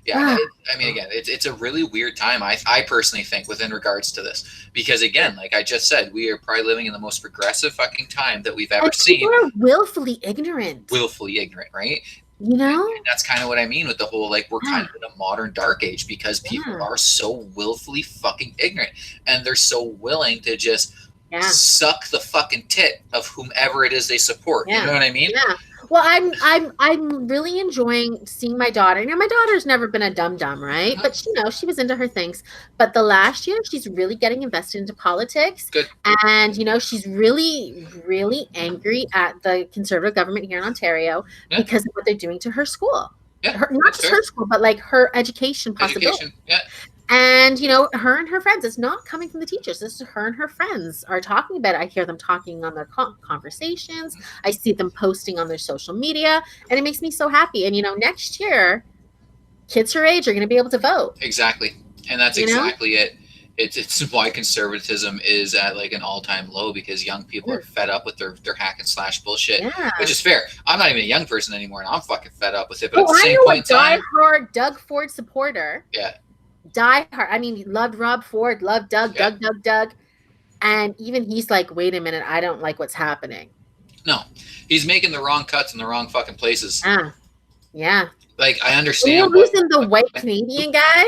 [SPEAKER 2] Yeah, I mean, again, it's a really weird time, I personally think, within regards to this. Because, again, like I just said, we are probably living in the most progressive fucking time that we've ever seen.
[SPEAKER 1] People are willfully ignorant.
[SPEAKER 2] Willfully ignorant, right?
[SPEAKER 1] You know?
[SPEAKER 2] And that's kind of what I mean with the whole, like, we're kind of in a modern dark age because people are so willfully fucking ignorant. And they're so willing to just suck the fucking tit of whomever it is they support. You know what I mean?
[SPEAKER 1] Yeah. Well, I'm really enjoying seeing my daughter. You know, my daughter's never been a dum-dum, right? But, you know, she was into her things. But the last year, she's really getting invested into politics.
[SPEAKER 2] Good.
[SPEAKER 1] And, you know, she's really, really angry at the Conservative government here in Ontario because of what they're doing to her school.
[SPEAKER 2] Yeah,
[SPEAKER 1] not just her school, but, like, her education possibility.
[SPEAKER 2] Yeah.
[SPEAKER 1] And, you know, her and her friends, it's not coming from the teachers. This is her and her friends are talking about it. I hear them talking on their conversations. I see them posting on their social media, and it makes me so happy. And, you know, next year, kids her age are going to be able to vote.
[SPEAKER 2] Exactly. And that's exactly it. It's why conservatism is at like an all-time low, because young people are fed up with their hack and slash bullshit, which is fair. I'm not even a young person anymore, and I'm fucking fed up with it. But at the same point in time,
[SPEAKER 1] die-hard Doug Ford supporter.
[SPEAKER 2] Yeah.
[SPEAKER 1] Die-hard. I mean, loved Rob Ford, loved Doug, Doug. And even he's like, wait a minute, I don't like what's happening.
[SPEAKER 2] No, he's making the wrong cuts in the wrong fucking places.
[SPEAKER 1] Yeah.
[SPEAKER 2] Like, I understand.
[SPEAKER 1] You're losing the white Canadian guy.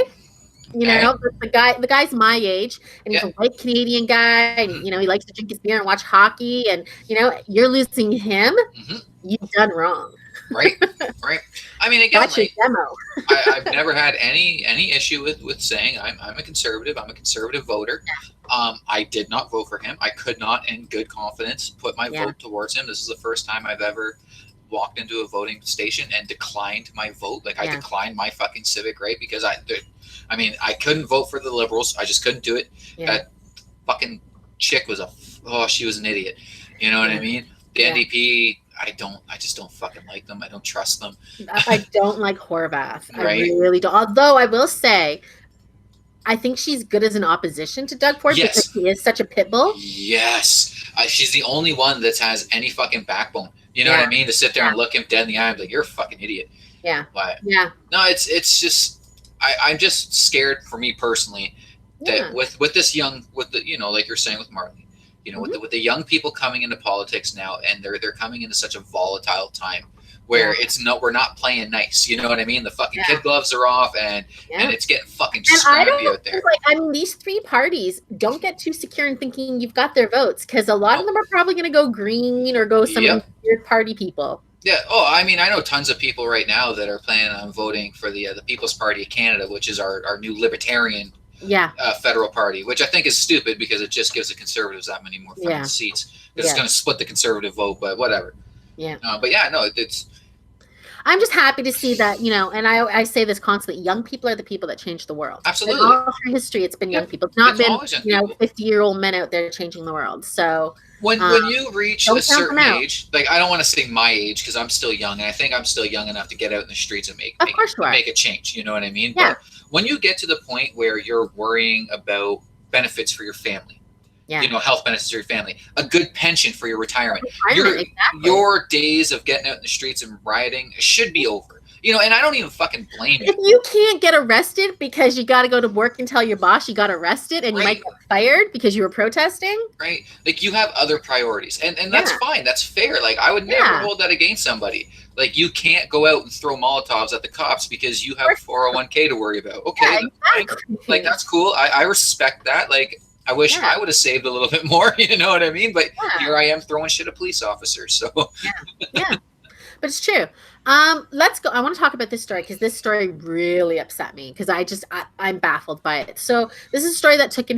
[SPEAKER 1] You know, the guy's my age, and he's a white Canadian guy, and he likes to drink his beer and watch hockey, and you're losing him. You've done wrong.
[SPEAKER 2] Right. I mean, again,
[SPEAKER 1] like, demo.
[SPEAKER 2] I've never had any issue with saying I'm a conservative. I'm a conservative voter. I did not vote for him. I could not, in good confidence, put my vote towards him. This is the first time I've ever walked into a voting station and declined my vote. Like, I declined my fucking civic right because I couldn't vote for the Liberals. I just couldn't do it. That fucking chick was she was an idiot. You know what I mean? The NDP, I just don't fucking like them. I don't trust them.
[SPEAKER 1] I don't like Horvath.
[SPEAKER 2] Right?
[SPEAKER 1] I really don't. Although I will say, I think she's good as an opposition to Doug Ford because he is such a pit bull.
[SPEAKER 2] Yes. She's the only one that has any fucking backbone. You know what I mean? To sit there and look him dead in the eye and be like, you're a fucking idiot.
[SPEAKER 1] Yeah.
[SPEAKER 2] But
[SPEAKER 1] yeah.
[SPEAKER 2] No, it's just, I'm just scared for me personally that with this young, with the, like you're saying with Marley, with the young people coming into politics now, and they're coming into such a volatile time where we're not playing nice. You know what I mean? The fucking kid gloves are off, and it's getting fucking scrappy out there.
[SPEAKER 1] These three parties don't get too secure in thinking you've got their votes, because a lot of them are probably going to go green or go some of the weird party people.
[SPEAKER 2] Yeah. Oh, I mean, I know tons of people right now that are planning on voting for the People's Party of Canada, which is our new libertarian federal party, which I think is stupid because it just gives the Conservatives that many more fucking seats. It's going to split the Conservative vote, but whatever.
[SPEAKER 1] Yeah.
[SPEAKER 2] But yeah, no, it's.
[SPEAKER 1] I'm just happy to see that, and I say this constantly, young people are the people that change the world.
[SPEAKER 2] Absolutely.
[SPEAKER 1] And all through history, it's been young people. It's not been, 50-year-old men out there changing the world. So
[SPEAKER 2] when you reach a certain age, like, I don't want to say my age because I'm still young, and I think I'm still young enough to get out in the streets and make a change. You know what I mean?
[SPEAKER 1] Yeah.
[SPEAKER 2] But when you get to the point where you're worrying about benefits for your family, health benefits for your family, a good pension for your retirement. Your days of getting out in the streets and rioting should be over. And I don't even fucking blame you.
[SPEAKER 1] If you can't get arrested because you got to go to work and tell your boss you got arrested and you might get fired because you were protesting.
[SPEAKER 2] Right. Like, you have other priorities, and that's fine. That's fair. Like, I would never hold that against somebody. Like, you can't go out and throw Molotovs at the cops because you have 401k to worry about. Okay. Like, that's cool. I respect that. Like, I wish I would have saved a little bit more, you know what I mean? But here I am throwing shit at police officers. So
[SPEAKER 1] But it's true. Let's go. I want to talk about this story because this story really upset me because I'm baffled by it. So this is a story that took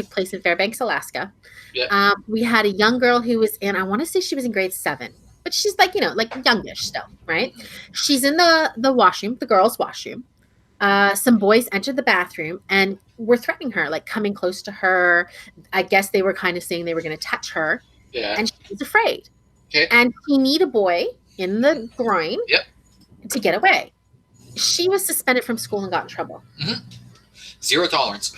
[SPEAKER 1] place in Fairbanks, Alaska.
[SPEAKER 2] Yeah.
[SPEAKER 1] We had a young girl who was I want to say she was in grade 7, but she's like youngish still, right? She's in the washroom, the girls' washroom. Some boys entered the bathroom and were threatening her, like coming close to her. I guess they were kind of saying they were going to touch her.
[SPEAKER 2] Yeah.
[SPEAKER 1] And she was afraid.
[SPEAKER 2] Okay.
[SPEAKER 1] And she kneed a boy in the groin to get away. She was suspended from school and got in trouble.
[SPEAKER 2] Zero tolerance.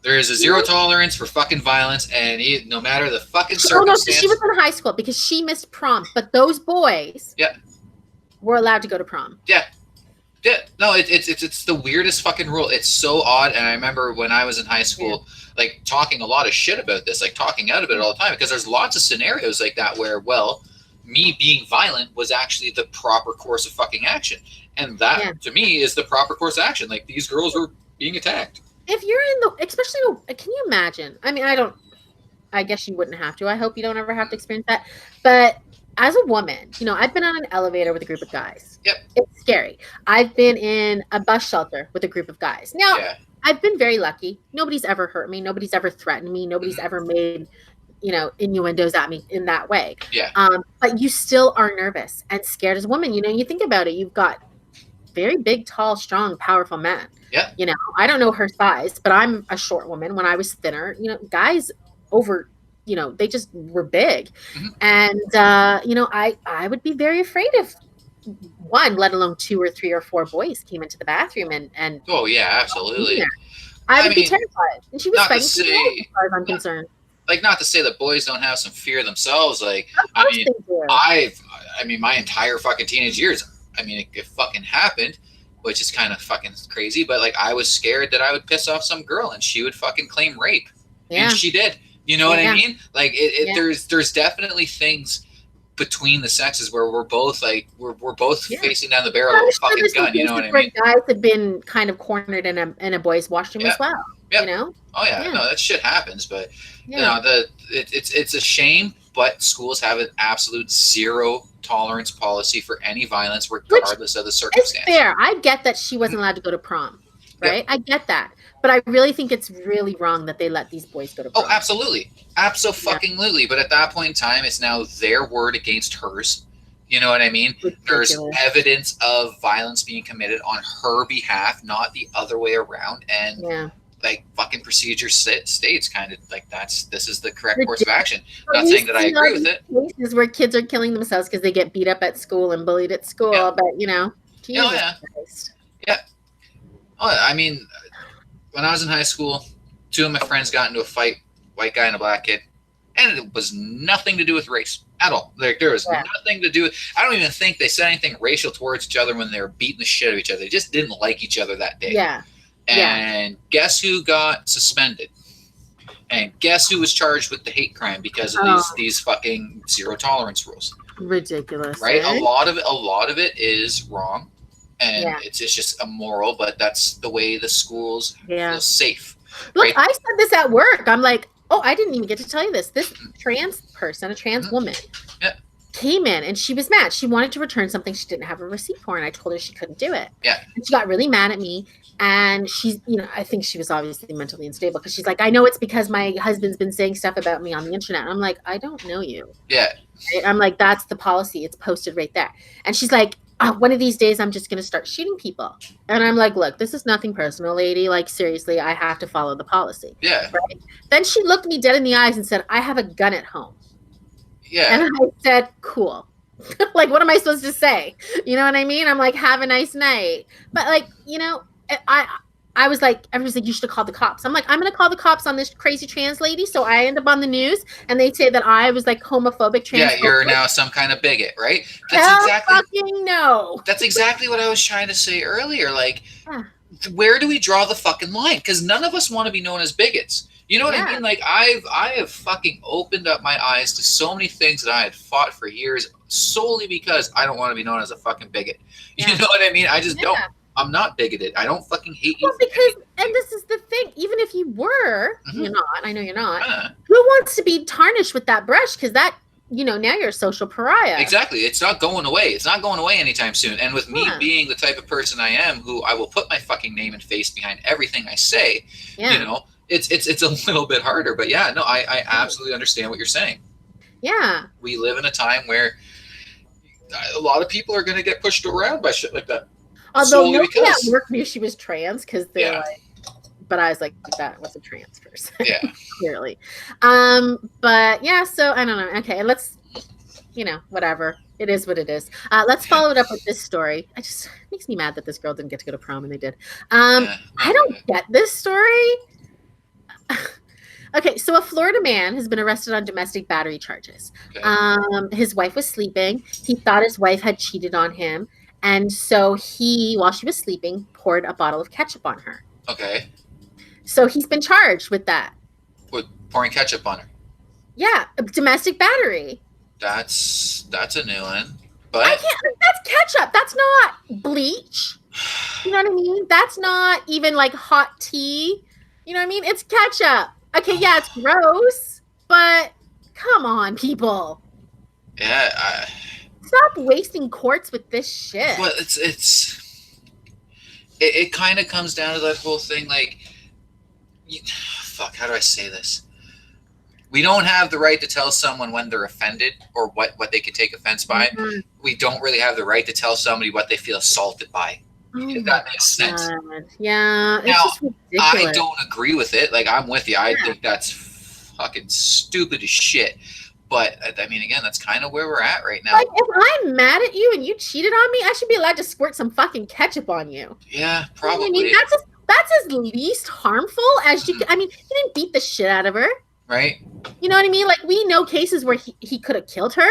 [SPEAKER 2] There is a zero tolerance for fucking violence, and no matter the fucking circumstance.
[SPEAKER 1] No, she was in high school because she missed prom, but those boys were allowed to go to prom.
[SPEAKER 2] Yeah. Yeah, no, it's the weirdest fucking rule. It's so odd, and I remember when I was in high school, like, talking a lot of shit about this, like, talking out about it all the time, because there's lots of scenarios like that where, me being violent was actually the proper course of fucking action, and that to me is the proper course of action. Like, these girls were being attacked.
[SPEAKER 1] If you're especially, can you imagine? I mean, I guess you wouldn't have to. I hope you don't ever have to experience that, but. As a woman, I've been on an elevator with a group of guys.
[SPEAKER 2] Yep.
[SPEAKER 1] It's scary. I've been in a bus shelter with a group of guys. Now, I've been very lucky. Nobody's ever hurt me. Nobody's ever threatened me. Nobody's ever made, innuendos at me in that way.
[SPEAKER 2] Yeah.
[SPEAKER 1] But you still are nervous and scared as a woman. You think about it. You've got very big, tall, strong, powerful men.
[SPEAKER 2] Yeah.
[SPEAKER 1] I don't know her size, but I'm a short woman. When I was thinner, guys over they just were big. And, I would be very afraid if one, let alone 2 or 3 or 4 boys came into the bathroom and
[SPEAKER 2] oh yeah, absolutely.
[SPEAKER 1] I would be terrified. And she was fighting for me as far as I'm concerned.
[SPEAKER 2] Like, not to say that boys don't have some fear themselves. Like, my entire fucking teenage years, it fucking happened, which is kind of fucking crazy. But like, I was scared that I would piss off some girl and she would fucking claim rape, and she did. You know what I mean? Like, there's definitely things between the sexes where we're both like we're both facing down the barrel of a fucking gun. You know what I mean?
[SPEAKER 1] Guys have been kind of cornered in a boys' washroom as well.
[SPEAKER 2] Yep.
[SPEAKER 1] You know?
[SPEAKER 2] Oh yeah, no, that shit happens, but you know, it's a shame, but schools have an absolute zero tolerance policy for any violence, regardless of the circumstance.
[SPEAKER 1] It's fair. I get that she wasn't allowed to go to prom, right? I get that, but I really think it's really wrong that they let these boys go to prom.
[SPEAKER 2] Oh, absolutely, absolutely. But at that point in time, it's now their word against hers. You know what I mean?
[SPEAKER 1] Ridiculous.
[SPEAKER 2] There's evidence of violence being committed on her behalf, not the other way around, and like fucking procedure states kind of like this is the correct course of action. Not saying that I agree with it.
[SPEAKER 1] Cases where kids are killing themselves because they get beat up at school and bullied at school, but you know, Jesus Christ.
[SPEAKER 2] Yeah. Oh, I mean, when I was in high school, 2 of my friends got into a fight, white guy and a black kid, and it was nothing to do with race at all. Like, there was nothing to do with. I don't even think they said anything racial towards each other when they were beating the shit out of each other. They just didn't like each other that day.
[SPEAKER 1] Yeah.
[SPEAKER 2] And guess who got suspended? And guess who was charged with the hate crime because of these fucking zero tolerance rules?
[SPEAKER 1] Ridiculous,
[SPEAKER 2] right? A lot of it is wrong, and it's just immoral. But that's the way the schools feel safe.
[SPEAKER 1] Look, I said this at work. I'm like, oh, I didn't even get to tell you this. This trans person, a trans woman, came in and she was mad. She wanted to return something she didn't have a receipt for, and I told her she couldn't do it.
[SPEAKER 2] Yeah,
[SPEAKER 1] and she got really mad at me. And she's, you know, I think she was obviously mentally unstable because she's like, I know it's because my husband's been saying stuff about me on the internet. And I'm like, I don't know you.
[SPEAKER 2] Yeah.
[SPEAKER 1] I'm like, that's the policy. It's posted right there. And she's like, one of these days I'm just going to start shooting people. And I'm like, look, this is nothing personal, lady. Like, seriously, I have to follow the policy.
[SPEAKER 2] Yeah.
[SPEAKER 1] Right? Then she looked me dead in the eyes and said, I have a gun at home.
[SPEAKER 2] Yeah.
[SPEAKER 1] And I said, cool. Like, what am I supposed to say? You know what I mean? I'm like, have a nice night. But like, you know, I was like, everyone's like, you should have called the cops. I'm like, I'm going to call the cops on this crazy trans lady. So I end up on the news and they say that I was like homophobic, transphobic.
[SPEAKER 2] Yeah, you're now some kind of bigot, right? That's exactly what I was trying to say earlier. Like, where do we draw the fucking line? Because none of us want to be known as bigots. You know what I mean? Like, I have fucking opened up my eyes to so many things that I had fought for years solely because I don't want to be known as a fucking bigot. You know what I mean? I just don't. I'm not bigoted. I don't fucking hate you.
[SPEAKER 1] Well, because, and this is the thing, even if you were, you're not, I know you're not, who wants to be tarnished with that brush? Because that, you know, now you're a social pariah.
[SPEAKER 2] Exactly. It's not going away. It's not going away anytime soon. And with me being the type of person I am, who I will put my fucking name and face behind everything I say, you know, it's a little bit harder. But yeah, no, I absolutely understand what you're saying.
[SPEAKER 1] Yeah.
[SPEAKER 2] We live in a time where a lot of people are going to get pushed around by shit like that.
[SPEAKER 1] Although nobody at work knew she was trans because they're like, but I was like, that was a trans person.
[SPEAKER 2] Yeah.
[SPEAKER 1] Clearly. But yeah, so I don't know. Okay, let's, you know, whatever. It is what it is. Let's follow it up with this story. It makes me mad that this girl didn't get to go to prom and they did. I don't get this story. Okay, so a Florida man has been arrested on domestic battery charges. Okay. His wife was sleeping. He thought his wife had cheated on him. And so he, while she was sleeping, poured a bottle of ketchup on her. Okay. So he's been charged with that.
[SPEAKER 2] With pouring ketchup on her?
[SPEAKER 1] Yeah, domestic battery.
[SPEAKER 2] That's a new one. But
[SPEAKER 1] that's ketchup. That's not bleach. You know what I mean? That's not even like hot tea. You know what I mean? It's ketchup. Okay, yeah, it's gross, but come on, people.
[SPEAKER 2] Yeah,
[SPEAKER 1] Stop wasting quarts with this shit.
[SPEAKER 2] Well, it kind of comes down to that whole thing, like, how do I say this? We don't have the right to tell someone when they're offended or what they can take offense by. Mm-hmm. We don't really have the right to tell somebody what they feel assaulted by. If that makes sense.
[SPEAKER 1] Yeah.
[SPEAKER 2] Now, just ridiculous. I don't agree with it. Like, I'm with you. I think that's fucking stupid as shit. But, I mean, again, that's kind of where we're at right now.
[SPEAKER 1] Like, if I'm mad at you and you cheated on me, I should be allowed to squirt some fucking ketchup on you.
[SPEAKER 2] Yeah, probably.
[SPEAKER 1] You know what I mean? that's as least harmful as you can. I mean, he didn't beat the shit out of her.
[SPEAKER 2] Right.
[SPEAKER 1] You know what I mean? Like, we know cases where he could have killed her.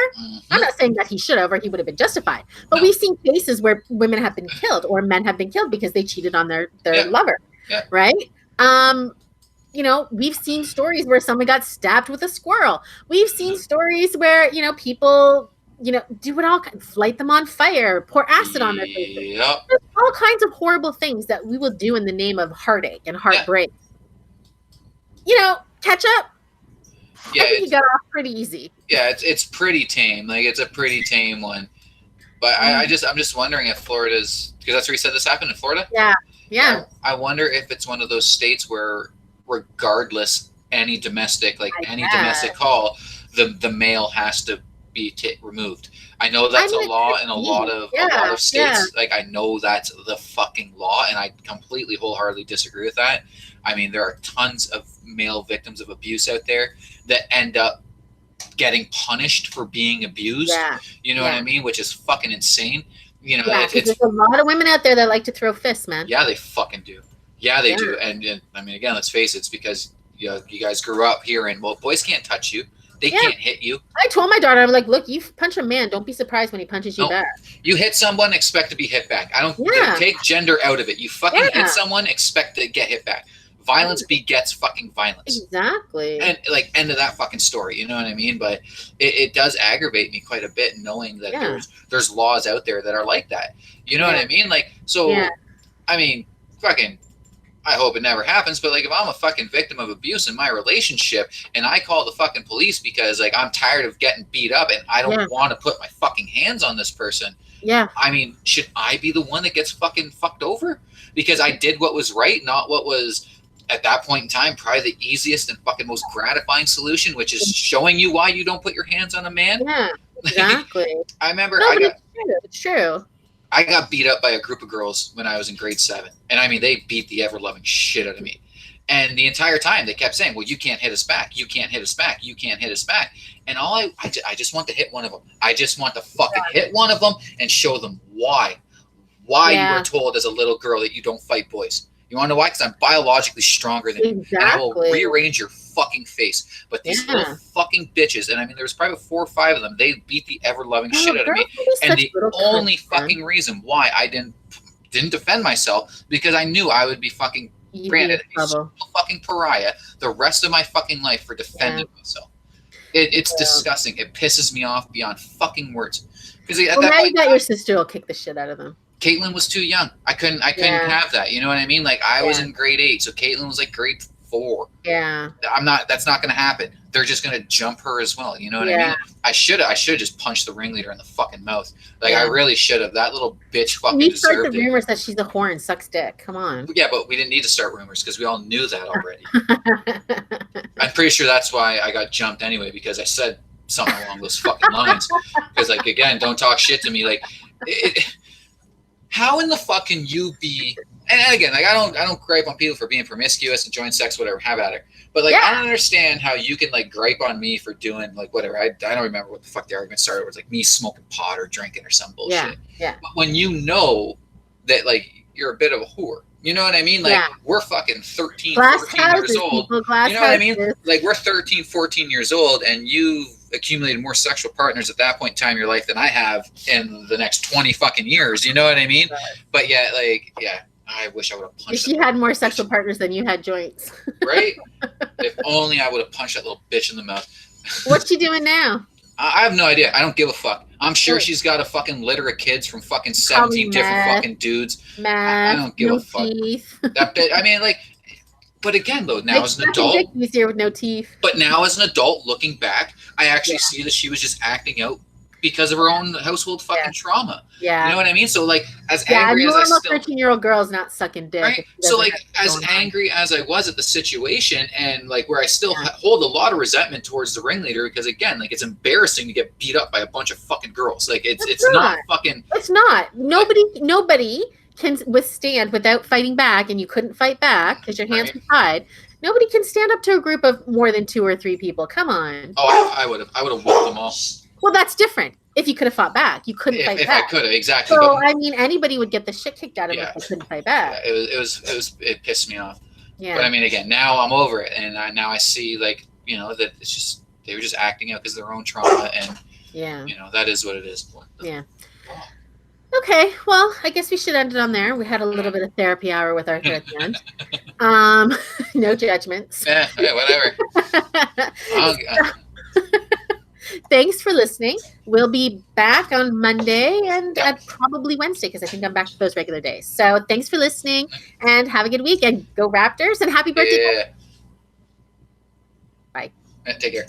[SPEAKER 1] I'm not saying that he should have or he would have been justified. But we've seen cases where women have been killed or men have been killed because they cheated on their lover. Yeah. Right? You know, we've seen stories where someone got stabbed with a squirrel. We've seen stories where, you know, people, you know, do it all, light them on fire, pour acid on their faces. There's all kinds of horrible things that we will do in the name of heartache and heartbreak. You know, catch up.
[SPEAKER 2] Yeah,
[SPEAKER 1] I think he got off pretty easy.
[SPEAKER 2] Yeah, it's pretty tame. Like, it's a pretty tame one. But I'm just wondering if Florida's, because that's where you said this happened in Florida.
[SPEAKER 1] Yeah.
[SPEAKER 2] I wonder if it's one of those states where, regardless any domestic call, the male has to be removed. I know that's a law in a lot of states. Yeah. Like, I know that's the fucking law, and I completely wholeheartedly disagree with that. I mean, there are tons of male victims of abuse out there that end up getting punished for being abused. Yeah. You know what I mean? Which is fucking insane. You know,
[SPEAKER 1] there's a lot of women out there that like to throw fists, man.
[SPEAKER 2] Yeah, they fucking do. Yeah, they do. And I mean, again, let's face it, it's because you guys grew up hearing, well, boys can't touch you. They can't hit you.
[SPEAKER 1] I told my daughter, I'm like, look, you punch a man. Don't be surprised when he punches you back.
[SPEAKER 2] You hit someone, expect to be hit back. I don't take gender out of it. You fucking hit someone, expect to get hit back. Violence begets fucking violence.
[SPEAKER 1] Exactly.
[SPEAKER 2] And like, end of that fucking story. You know what I mean? But it does aggravate me quite a bit knowing that there's laws out there that are like that. You know what I mean? Like, so, I mean, fucking, I hope it never happens, but like, if I'm a fucking victim of abuse in my relationship and I call the fucking police because like I'm tired of getting beat up and I don't want to put my fucking hands on this person. Yeah. I mean, should I be the one that gets fucking fucked over? Because I did what was right, not what was at that point in time probably the easiest and fucking most gratifying solution, which is showing you why you don't put your hands on a man.
[SPEAKER 1] Yeah, exactly.
[SPEAKER 2] I remember
[SPEAKER 1] it's true.
[SPEAKER 2] I got beat up by a group of girls when I was in grade 7. And I mean, they beat the ever-loving shit out of me. And the entire time they kept saying, well, you can't hit us back. You can't hit us back. You can't hit us back. And all I just want to hit one of them. I just want to fucking hit one of them and show them why you were told as a little girl that you don't fight boys. You want to know why? Because I'm biologically stronger than you. And I will rearrange your fucking face. But these little fucking bitches, and I mean, there was probably 4 or 5 of them, they beat the ever-loving shit out of me. And the only fucking reason why I didn't defend myself, because I knew I would be fucking branded a fucking pariah the rest of my fucking life for defending myself. It's disgusting. It pisses me off beyond fucking words. Because
[SPEAKER 1] now you got your sister will kick the shit out of them.
[SPEAKER 2] Caitlin was too young. I couldn't have that. You know what I mean? Like, I was in grade 8, so Caitlin was like grade 4.
[SPEAKER 1] Yeah.
[SPEAKER 2] That's not going to happen. They're just going to jump her as well. You know what I mean? I should have just punched the ringleader in the fucking mouth. Like, I really should have. That little bitch fucking deserved it. We start the
[SPEAKER 1] rumors that she's a whore and sucks dick. Come on.
[SPEAKER 2] Yeah, but we didn't need to start rumors because we all knew that already. I'm pretty sure that's why I got jumped anyway, because I said something along those fucking lines. Because, like, again, don't talk shit to me. Like, how in the fuck can you be? And again, like, I don't gripe on people for being promiscuous, enjoying sex, whatever, have at it. But like, I don't understand how you can like gripe on me for doing like whatever. I don't remember what the fuck the argument started. It was like me smoking pot or drinking or some bullshit.
[SPEAKER 1] Yeah.
[SPEAKER 2] But when you know that like you're a bit of a whore, you know what I mean? Like we're fucking 13, 14 years old. You know what I mean? Like we're 13, 14 years old, and you've accumulated more sexual partners at that point in time in your life than I have in the next 20 fucking years. You know what I mean? Right. But yeah, like, I wish I would have punched.
[SPEAKER 1] If you had more sexual partners than you had joints.
[SPEAKER 2] Right? If only I would have punched that little bitch in the mouth.
[SPEAKER 1] What's she doing now?
[SPEAKER 2] I have no idea. I don't give a fuck. I'm sure she's got a fucking litter of kids from fucking 17 different fucking dudes.
[SPEAKER 1] I
[SPEAKER 2] don't give a fuck.
[SPEAKER 1] Teeth.
[SPEAKER 2] That bitch, I mean, like, but again, though, now as an adult.
[SPEAKER 1] Easier with no teeth.
[SPEAKER 2] But now as an adult, looking back, I actually see that she was just acting out because of her own household fucking trauma. Yeah. You know what I mean? So, like, as angry as I still...
[SPEAKER 1] 13-year-old girl's not sucking dick.
[SPEAKER 2] Right? So, like, as angry as I was at the situation and, like, where I still hold a lot of resentment towards the ringleader because, again, like, it's embarrassing to get beat up by a bunch of fucking girls. Like, it's not fucking...
[SPEAKER 1] It's not. Nobody can withstand without fighting back, and you couldn't fight back because your hands were tied. Nobody can stand up to a group of more than 2 or 3 people. Come on.
[SPEAKER 2] Oh, I would have whooped them all.
[SPEAKER 1] Well, that's different. if you could have fought back. You couldn't fight
[SPEAKER 2] if
[SPEAKER 1] back.
[SPEAKER 2] I could have, exactly.
[SPEAKER 1] So I mean, anybody would get the shit kicked out of them if they couldn't fight back.
[SPEAKER 2] Yeah, it pissed me off.
[SPEAKER 1] Yeah.
[SPEAKER 2] But I mean, again, now I'm over it, and now I see, like, you know, that it's just they were just acting out because of their own trauma, and you know, that is what it is.
[SPEAKER 1] Yeah. Okay, well, I guess we should end it on there. We had a little bit of therapy hour with Arthur at the end. No judgments.
[SPEAKER 2] Yeah, whatever.
[SPEAKER 1] Thanks for listening. We'll be back on Monday and probably Wednesday, because I think I'm back to those regular days. So thanks for listening, and have a good week, and go Raptors, and happy birthday.
[SPEAKER 2] Bye. Take care.